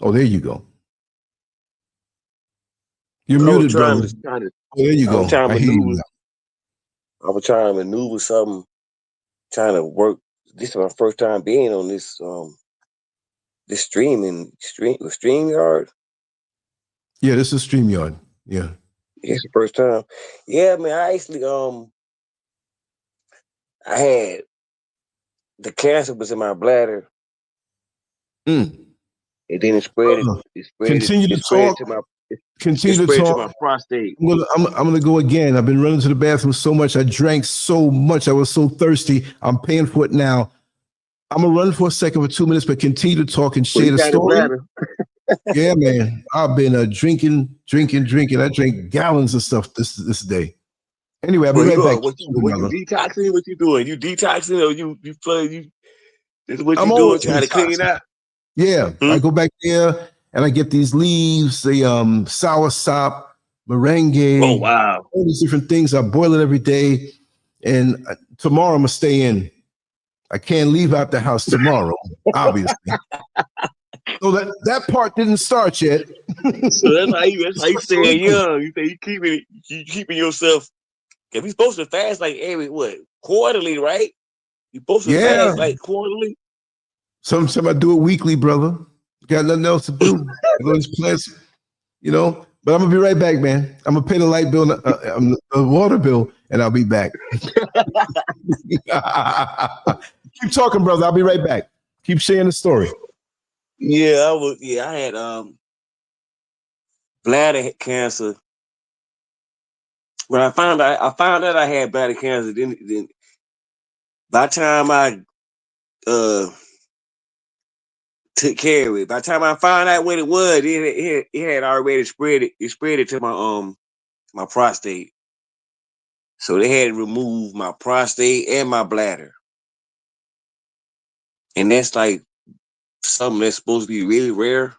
oh, there you go. You're muted, brother. Oh, there you go. I hear you now. I was trying to maneuver something, trying to work. This is my first time being on this this StreamYard. Yeah, this is StreamYard. Yeah. It's the first time. Yeah, man, I actually I had the cancer was in my bladder. Mm. And then it spread Continue to talk. Continue to talk. To my prostate. I'm gonna go again. I've been running to the bathroom so much. I drank so much. I was so thirsty. I'm paying for it now. I'm gonna run for a second for 2 minutes, but continue to talk and share the story. Yeah, man. I've been drinking. I drank gallons of stuff this day. Anyway, I'll be right back. What you detoxing? What you doing? You detoxing or you flood? This is what you doing? Trying to clean out? Yeah, I go back there and I get these leaves, the sour sop, merengue. Oh wow! All these different things. I boil it every day, and tomorrow I'm gonna stay in. I can't leave out the house tomorrow, obviously. So that part didn't start yet. So that's how you staying young. You say you keeping yourself. If you're supposed to fast like every quarterly, right? You're supposed to fast like quarterly. Sometimes I do it weekly, brother. Got nothing else to do. Those plants, you know. But I'm gonna be right back, man. I'm gonna pay the light bill, the water bill, and I'll be back. Keep talking, brother. I'll be right back. Keep sharing the story. Yeah, I had bladder cancer. When I found out I had bladder cancer, then by the time I took care of it, by the time I found out what it was, it had already spread it. It spread it to my prostate. So they had to remove my prostate and my bladder, and that's like something that's supposed to be really rare.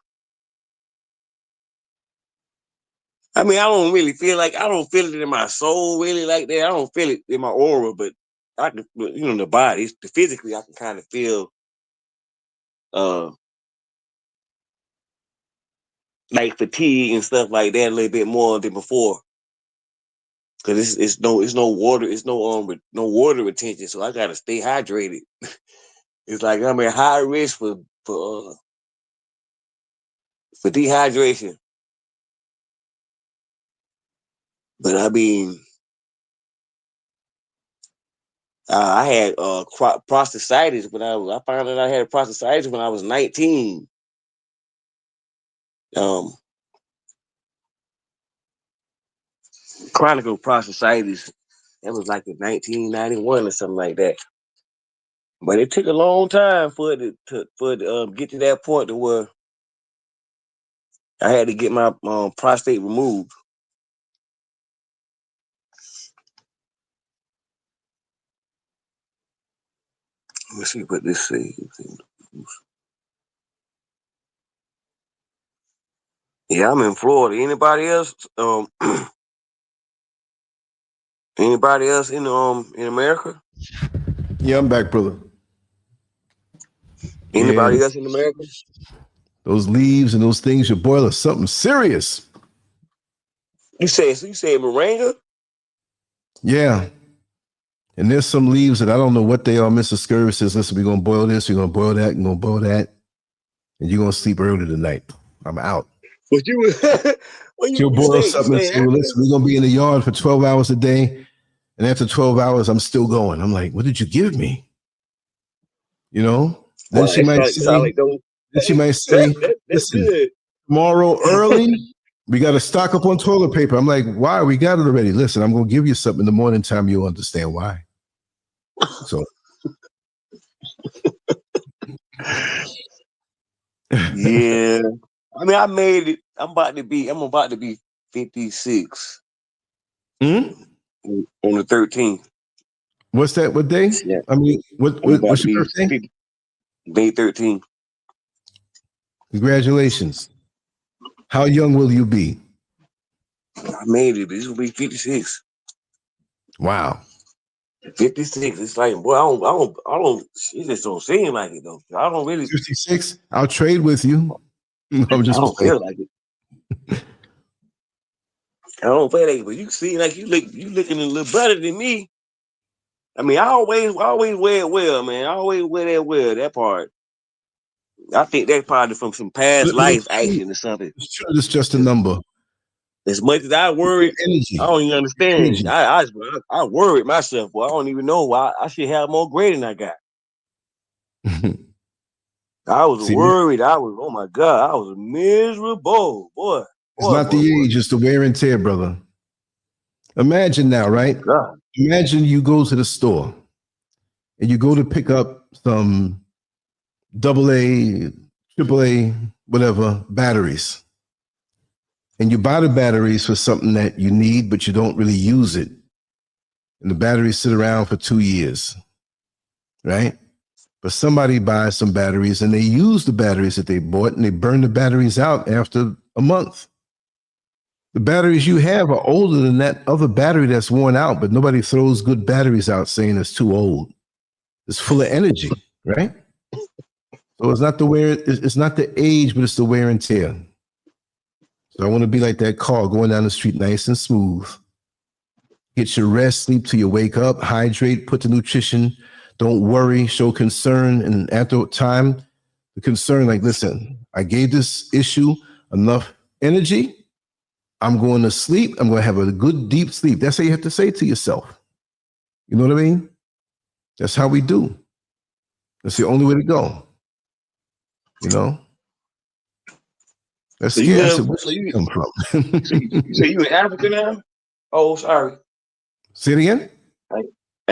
I mean, I don't feel it in my soul really like that. I don't feel it in my aura, but I can, the body, physically, I can kind of feel, like fatigue and stuff like that a little bit more than before. Cause it's no water, no water retention, so I gotta stay hydrated. It's like I'm at high risk for dehydration. But I mean, I had prostatitis when I found out I had prostatitis when I was 19. Chronic prostatitis. That was like in 1991 or something like that. But it took a long time for it to get to that point to where I had to get my prostate removed. Let's see what this says. Yeah, I'm in Florida. Anybody else? Anybody else in America? Yeah, I'm back, brother. Anybody else in America? Those leaves and those things you boil are something serious. You say moringa? Yeah. And there's some leaves that I don't know what they are. Mr. Scurv says, listen, we're going to boil this, we're going to boil that, and going to boil that. And you're going to sleep early tonight. I'm out. But you'll boil something and say, well, listen, we're going to be in the yard for 12 hours a day. And after 12 hours, I'm still going. I'm like, what did you give me? You know? Then well, she might say, listen, tomorrow early, we got to stock up on toilet paper. I'm like, why? We got it already. Listen, I'm going to give you something in the morning time. You'll understand why. So Yeah. I mean, I made it. I'm about to be 56 Hmm? on the 13th. What's that? What day? Yeah. I mean, I'm about to what's your be birthday? 50, May 13th. Congratulations. How young will you be? I made it. This will be 56. Wow. 56. It's like, boy, it just don't seem like it though. I don't really, 56? I'll trade with you. I'm I just don't playing. feel like it. I don't feel like it, but you see, like you looking a little better than me. I mean, I always wear it well, man. I always wear that well, that part. I think that's probably from some past But life it's true. action or something. It's true. It's just a number. As much as I worried, I Energy. don't even understand. Energy. I worried myself. Well, I don't even know why I should have more grade than I got. I was See that? worried. Oh my God, I was miserable. Boy, It's not the boy. age, it's the wear and tear, brother. Imagine now, right? God. Imagine you go to the store and you go to pick up some AA, AAA, whatever batteries. And you buy the batteries for something that you need, but you don't really use it. And the batteries sit around for 2 years, right? But somebody buys some batteries and they use the batteries that they bought and they burn the batteries out after a month. The batteries you have are older than that other battery that's worn out, but nobody throws good batteries out saying it's too old. It's full of energy, right? So it's not it's not the age, but it's the wear and tear. So I want to be like that car going down the street nice and smooth. Get your rest, sleep till you wake up, hydrate, put the nutrition, don't worry, show concern. And after time, the concern, like, listen, I gave this issue enough energy. I'm going to sleep. I'm going to have a good, deep sleep. That's how you have to say to yourself. You know what I mean? That's how we do. That's the only way to go. You know? That's So you scary. I live, said, where did you come from? so you in Africa now? Oh, sorry. Say it again? I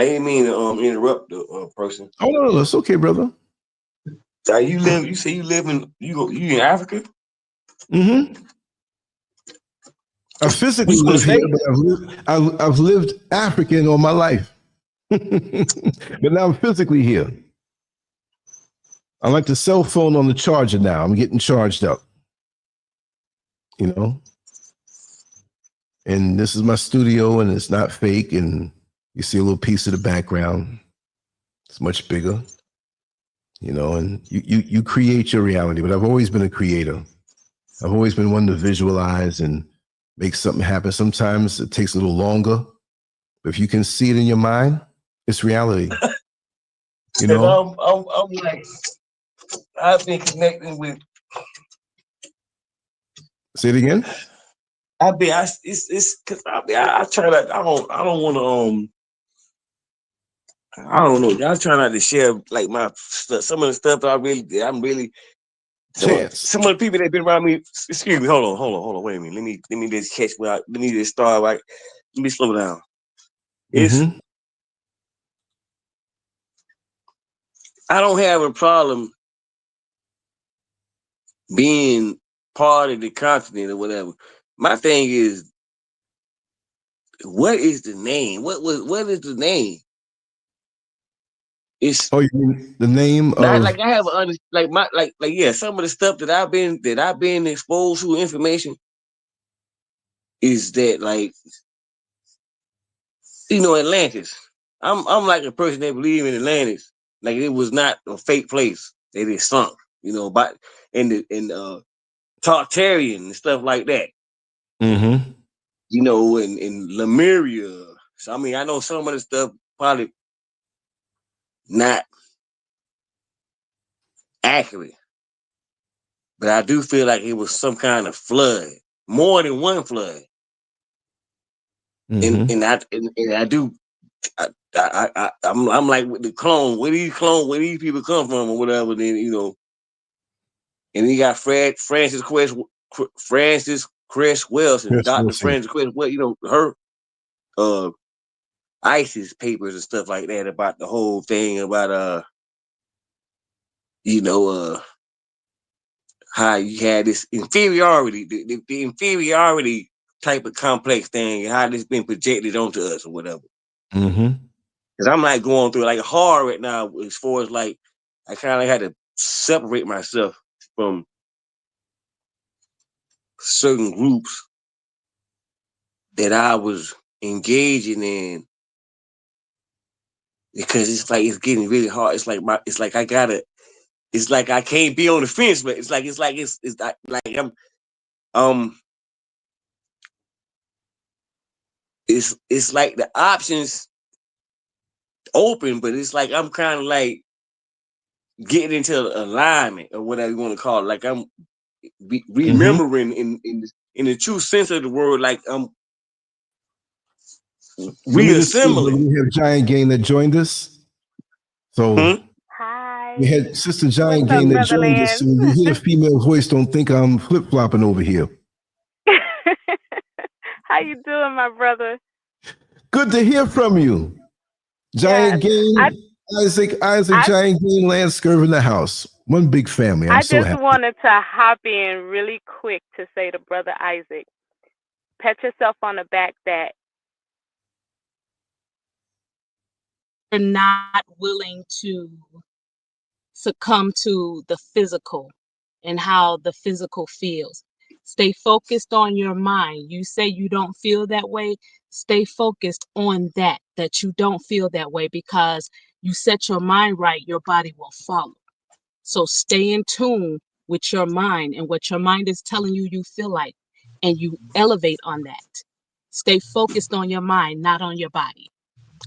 didn't mean to interrupt the person. Oh, no, it's okay, brother. So you say you live you in Africa? Mm-hmm. I physically You from the live here, States? but I've lived African all my life. But now I'm physically here. I like the cell phone on the charger now. I'm getting charged up. You know? And this is my studio, and it's not fake. And you see a little piece of the background. It's much bigger. You know, and you create your reality. But I've always been a creator. I've always been one to visualize and make something happen. Sometimes it takes a little longer, but if you can see it in your mind, it's reality. You know? I'm like, I've been connecting with. Say it again. It's because I try to. I don't want to. I don't know. I try not to share like my stuff. Some of the stuff that I'm really. Chance. Some of the people that been around me. Excuse me. Hold on. Wait a minute. Let me just catch. Let me just start. Right. Let me slow down. Mm-hmm. I don't have a problem being part of the continent or whatever. My thing is, what is the name? What is the name? It's Oh, you mean the name not of like I have yeah. Some of the stuff that I've been exposed to information is that like Atlantis. I'm like a person that believe in Atlantis. Like it was not a fake place. They just sunk. But in Tartarian and stuff like that. mm-hmm. In Lemuria. So I mean, I know some of the stuff probably not accurate, but I do feel like it was some kind of flood, more than one flood. Mm-hmm. And I do. I'm like with the clone. Where these people come from or whatever. Then and you got Francis Cress Wells and Yes, Dr. we'll see. Francis Cress Wells. Her. ISIS papers and stuff like that about the whole thing about how you had this inferiority, the inferiority type of complex thing, and how this been projected onto us or whatever. Mm-hmm. Because I'm like going through like hard right now as far as like I kind of had to separate myself from certain groups that I was engaging in, because it's like it's getting really hard. It's like it's like I can't be on the fence, but it's like I'm it's like the options open, but it's like I'm kind of like getting into alignment or whatever you want to call it. Like I'm remembering in the true sense of the word, like I'm Let me just say, reassembling. we have Giant Gang that joined us. So Hi. we had Sister Giant What's up, Gang that Brother joined us. Lance? So when you hear the female voice, don't think I'm flip-flopping over here. How you doing, my brother? Good to hear from you. Giant Gang, Isaac, Giant Gang, Lancescurv in the house. One big family. I'm I so just happy. wanted to hop in really quick to say to Brother Isaac, pat yourself on the back that you're not willing to succumb to the physical and how the physical feels. Stay focused on your mind. You say you don't feel that way. Stay focused on that you don't feel that way, because you set your mind right, your body will follow. So stay in tune with your mind and what your mind is telling you you feel like, and you elevate on that. Stay focused on your mind, not on your body.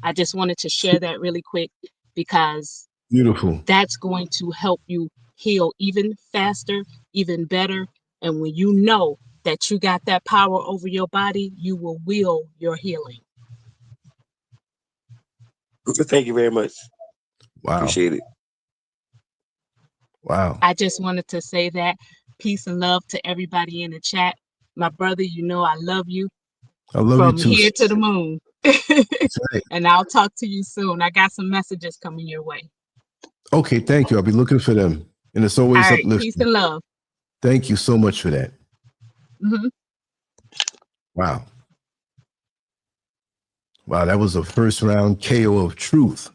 I just wanted to share that really quick, because Beautiful. that's going to help you heal even faster, even better. And when you know that you got that power over your body, you will will your healing. Thank you very much. Wow. Appreciate it. Wow. I just wanted to say that. Peace and love to everybody in the chat. My brother, you know I love you. I love from you too. here to the moon. That's right. And I'll talk to you soon. I got some messages coming your way. Okay, thank you. I'll be looking for them. And it's always All right, uplifting. peace and love. Thank you so much for that. Mm-hmm. Wow. Wow, that was a first round KO of truth.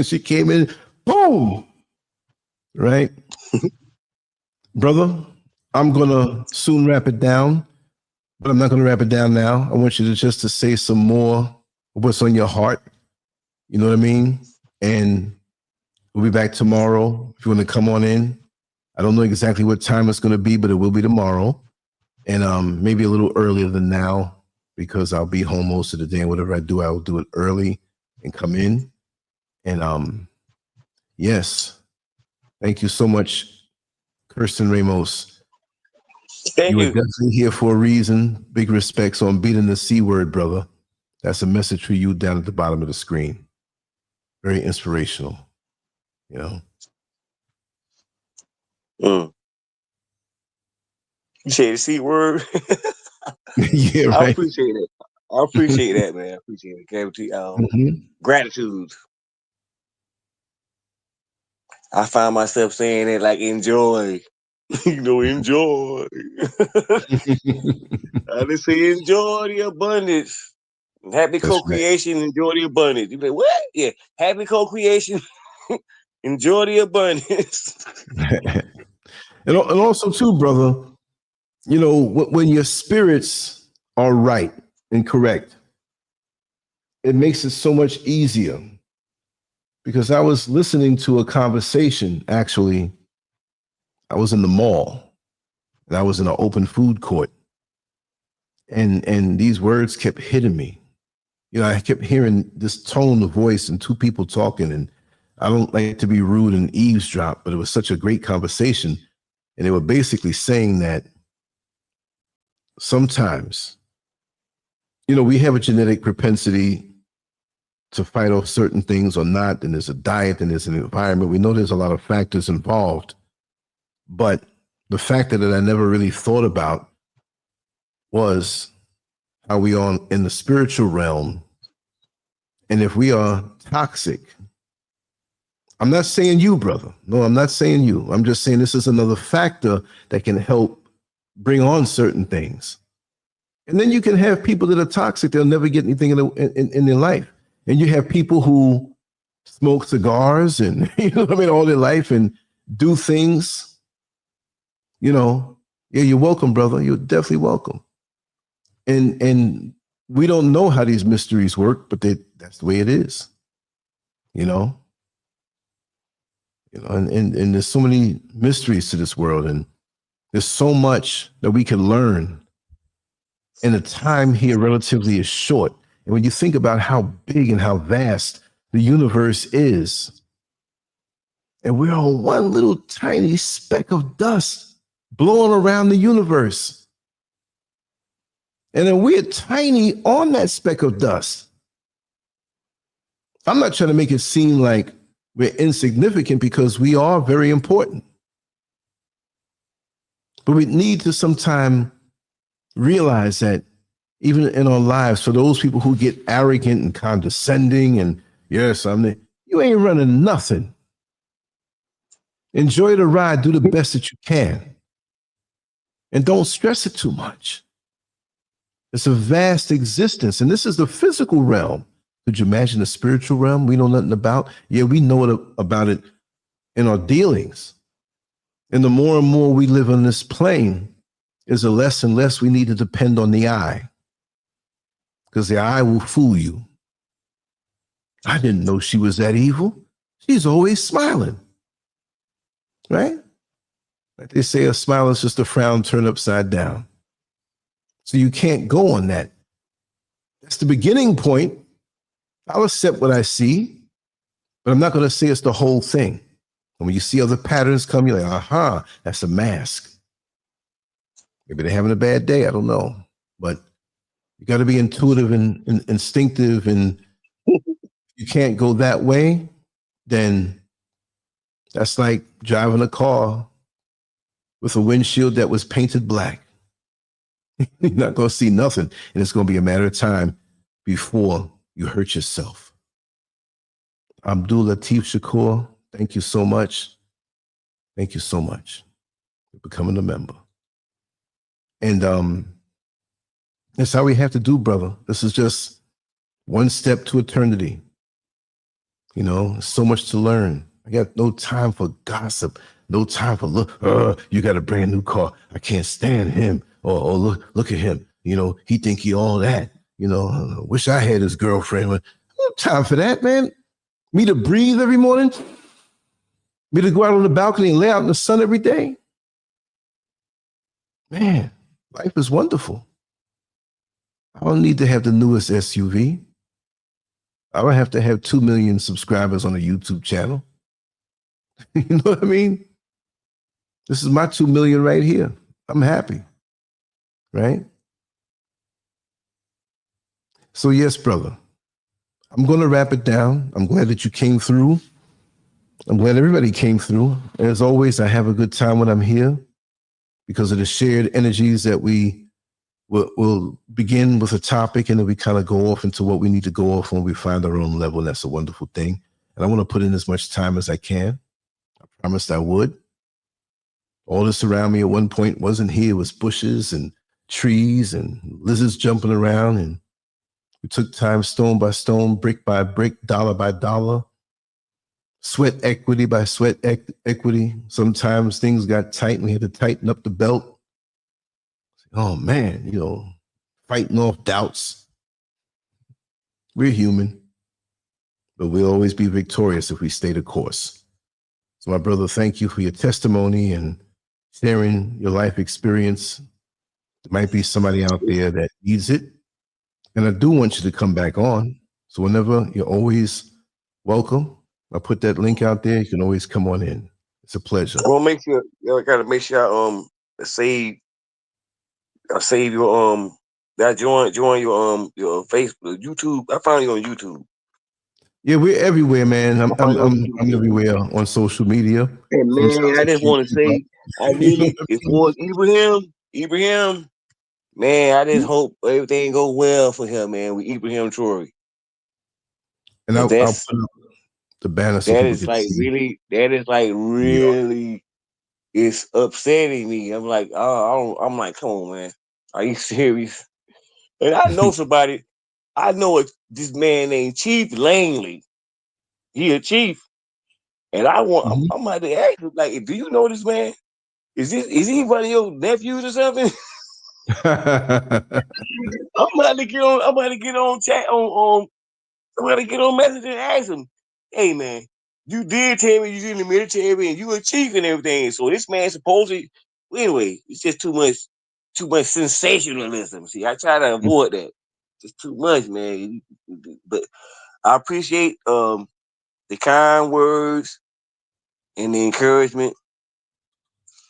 She came in, boom. Right? Brother, I'm going to soon wrap it down, but I'm not going to wrap it down now. I want you to just to say some more of what's on your heart. You know what I mean? And we'll be back tomorrow if you want to come on in. I don't know exactly what time it's going to be, but it will be tomorrow. And maybe a little earlier than now, because I'll be home most of the day. And whatever I do, I will do it early and come in. And yes, thank you so much, Kirsten Ramos. Thank You were you. definitely here for a reason. Big respects on beating the C word, brother. That's a message for you down at the bottom of the screen. Very inspirational, you know. You say the C word? Yeah, I right. appreciate it. I appreciate that, man. I appreciate it. Gratitude. I find myself saying it like enjoy. You know, enjoy. I just say enjoy the abundance. Happy co-creation, right. Enjoy the abundance. You be like, what? Yeah, happy co-creation. Enjoy the abundance. And also too, brother, you know, when your spirits are right and correct, it makes it so much easier. Because I was listening to a conversation, actually, I was in the mall and I was in an open food court. And these words kept hitting me. You know, I kept hearing this tone of voice and two people talking, and I don't like to be rude and eavesdrop, but it was such a great conversation. And they were basically saying that sometimes, you know, we have a genetic propensity to fight off certain things or not, and there's a diet and there's an environment. We know there's a lot of factors involved, but the factor that I never really thought about was how we on in the spiritual realm And if we are toxic, I'm not saying you, brother. No, I'm not saying you. I'm just saying this is another factor that can help bring on certain things. And then you can have people that are toxic. They'll never get anything in their life. And you have people who smoke cigars and, you know what I mean, all their life and do things, you know. Yeah, you're welcome, brother. You're definitely welcome. And we don't know how these mysteries work, but that's the way it is, you know. You know, and there's so many mysteries to this world, and there's so much that we can learn. And the time here relatively is short. And when you think about how big and how vast the universe is, and we're on one little tiny speck of dust blowing around the universe. And then we're tiny on that speck of dust. I'm not trying to make it seem like we're insignificant, because we are very important. But we need to sometime realize that even in our lives, for those people who get arrogant and condescending and, yes, you ain't running nothing. Enjoy the ride, do the best that you can. And don't stress it too much. It's a vast existence, and this is the physical realm. Could you imagine the spiritual realm we know nothing about? Yeah, we know about it in our dealings. And the more and more we live on this plane, is the less and less we need to depend on the eye, because the eye will fool you. I didn't know she was that evil. She's always smiling, right? Like they say, a smile is just a frown turned upside down. So you can't go on that. That's the beginning point. I'll accept what I see, but I'm not going to say it's the whole thing. And when you see other patterns come, you're like, aha, that's a mask. Maybe they're having a bad day. I don't know. But you got to be intuitive and instinctive. And you can't go that way, then that's like driving a car with a windshield that was painted black. You're not going to see nothing. And it's going to be a matter of time before you hurt yourself. Abdul Latif Shakur, thank you so much. Thank you so much for becoming a member. And that's how we have to do, brother. This is just one step to eternity. You know, so much to learn. I got no time for gossip, no time for you got a brand new car. I can't stand him. Or look at him. You know, he think he all that. You know, wish I had his girlfriend. No time for that, man. Me to breathe every morning. Me to go out on the balcony and lay out in the sun every day. Man, life is wonderful. I don't need to have the newest SUV. I don't have to have 2 million subscribers on a YouTube channel. You know what I mean? This is my 2 million right here. I'm happy. Right? So yes, brother, I'm going to wrap it down. I'm glad that you came through. I'm glad everybody came through. As always, I have a good time when I'm here because of the shared energies that we will begin with a topic, and then we kind of go off into what we need to go off when we find our own level. And that's a wonderful thing. And I want to put in as much time as I can. I promised I would. All this around me at one point wasn't here. It was bushes and trees and lizards jumping around, and we took time stone by stone, brick by brick, dollar by dollar, sweat equity by sweat equity. Sometimes things got tight and we had to tighten up the belt. Oh man, you know, fighting off doubts. We're human, but we'll always be victorious if we stay the course. So my brother, thank you for your testimony and sharing your life experience. There might be somebody out there that needs it. And I do want you to come back on. So whenever, you're always welcome. I'll put that link out there. You can always come on in. It's a pleasure. Well, make sure I gotta make sure I save your I join your Facebook, YouTube. I found you on YouTube. Yeah, we're everywhere, man. I'm everywhere on social media. Hey man, I just want to say, I really, as far as Ibrahim, man, I just hope everything go well for him, man, with Ibrahim Traoré. And I'll put up the banner so that people is can like see. really, that is like really, it's upsetting me. I'm like, oh, I'm like, come on, man, are you serious? And I know somebody. I know this man named Chief Langley. He a chief, and I'm about to ask him, like, do you know this man? Is he one of your nephews or something? I'm about to get on. I'm about to get on chat on. I'm about to get on message and ask him, hey man, you did tell me you in the military and you a chief and everything. So this man supposedly, anyway, it's just too much sensationalism. See, I try to avoid that. Just too much, man. But I appreciate the kind words and the encouragement,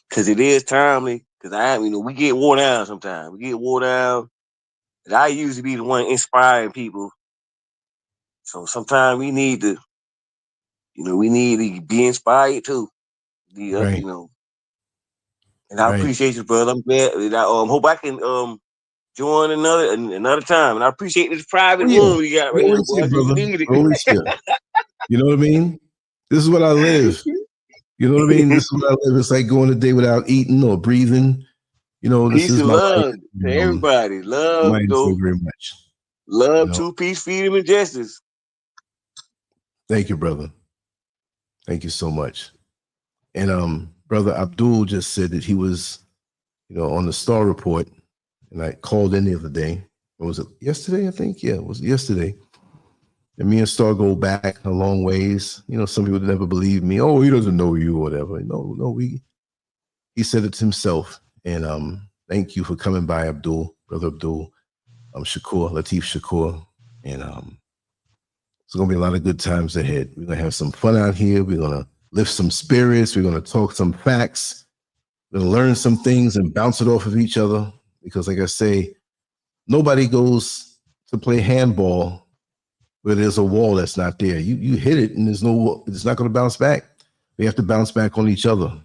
because it is timely. Because we get wore down sometimes. We get wore down. And I usually be the one inspiring people. So sometimes we need to, be inspired too. Right. And I appreciate you, brother. I'm glad. I hope I can join another time. And I appreciate this private room you got right here, boy. Always here. You know what I mean? This is what I live. You know what I mean? This is what I live. It's like going a day without eating or breathing. You know, this Peace is and my love life. to everybody. Love, Thank you very much. Love, two-piece freedom and justice. Thank you, brother. Thank you so much. And Brother Abdul just said that he was, on the Star Report, and I called in the other day. Or was it yesterday? I think, yeah, it was yesterday. And me and Star go back a long ways. Some people never believe me. Oh, he doesn't know you or whatever. No, he said it himself. And thank you for coming by, Abdul, Brother Abdul, Latif Shakur. And it's going to be a lot of good times ahead. We're going to have some fun out here. We're going to lift some spirits. We're going to talk some facts. We're going to learn some things and bounce it off of each other. Because like I say, nobody goes to play handball where there's a wall that's not there. You hit it and it's not going to bounce back. We have to bounce back on each other,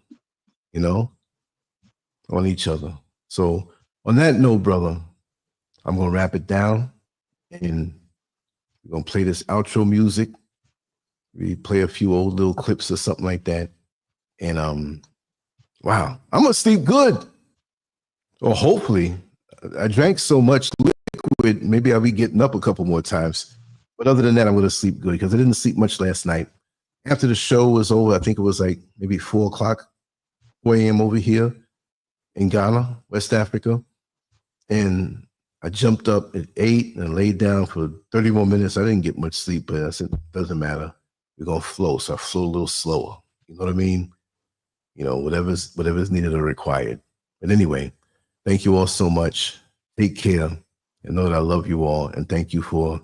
on each other. So on that note, brother, I'm going to wrap it down and we're going to play this outro music. We play a few old little clips or something like that. And wow, I'm going to sleep good. Or hopefully. I drank so much liquid, maybe I'll be getting up a couple more times. But other than that, I'm going to sleep good because I didn't sleep much last night. After the show was over, I think it was like maybe 4 a.m. over here in Ghana, West Africa. And I jumped up at 8 and laid down for 30 more minutes. I didn't get much sleep, but I said, doesn't matter. We're going to flow. So I flow a little slower. You know what I mean? Whatever's needed or required. But anyway, thank you all so much. Take care and know that I love you all. And thank you for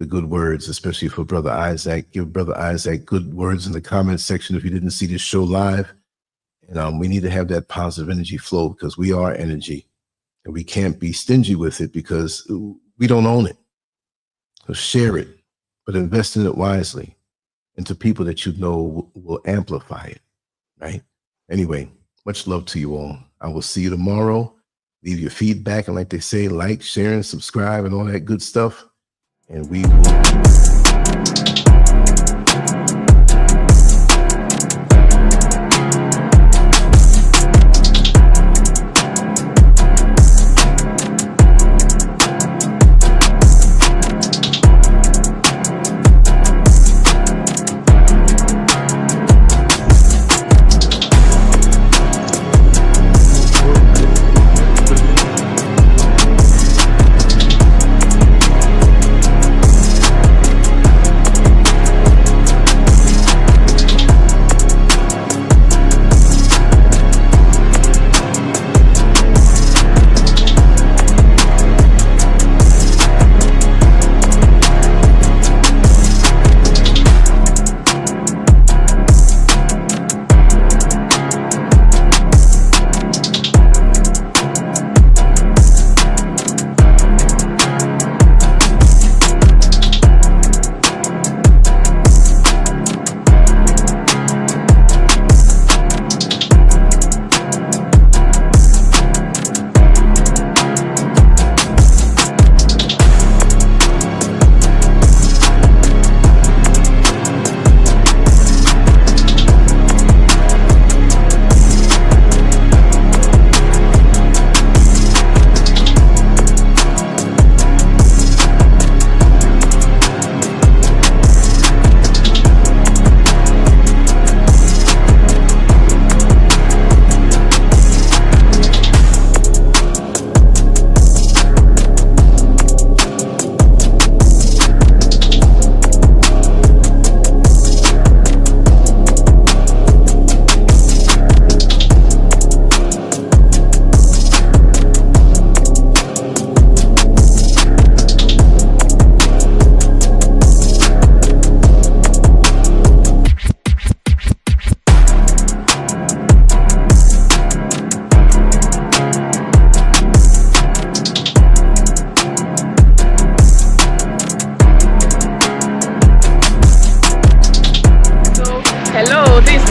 the good words, especially for Brother Isaac. Give Brother Isaac good words in the comment section if you didn't see this show live. And we need to have that positive energy flow because we are energy and we can't be stingy with it because we don't own it. So share it, but invest in it wisely into people that will amplify it, right? Anyway, much love to you all. I will see you tomorrow. Leave your feedback and like they say, like, share, and subscribe and all that good stuff. And we will.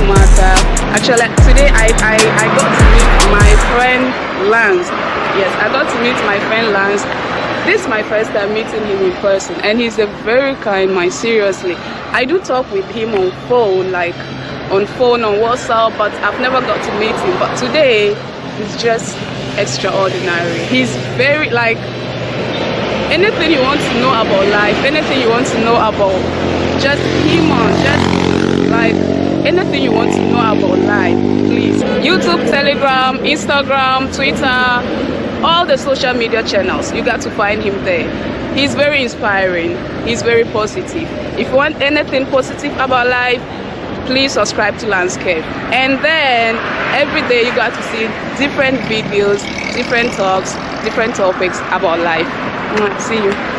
matter. Actually, today I got to meet my friend Lance. Yes, I got to meet my friend Lance. This is my first time meeting him in person, and he's a very kind man, seriously. I do talk with him on phone, on WhatsApp, but I've never got to meet him. But today, it's just extraordinary. He's very, anything you want to know about life, anything you want to know about just human, anything you want to know about life, please. YouTube, Telegram, Instagram, Twitter, all the social media channels, you got to find him there. He's very inspiring. He's very positive. If you want anything positive about life, please subscribe to Lancescurv. And then every day you got to see different videos, different talks, different topics about life. See you.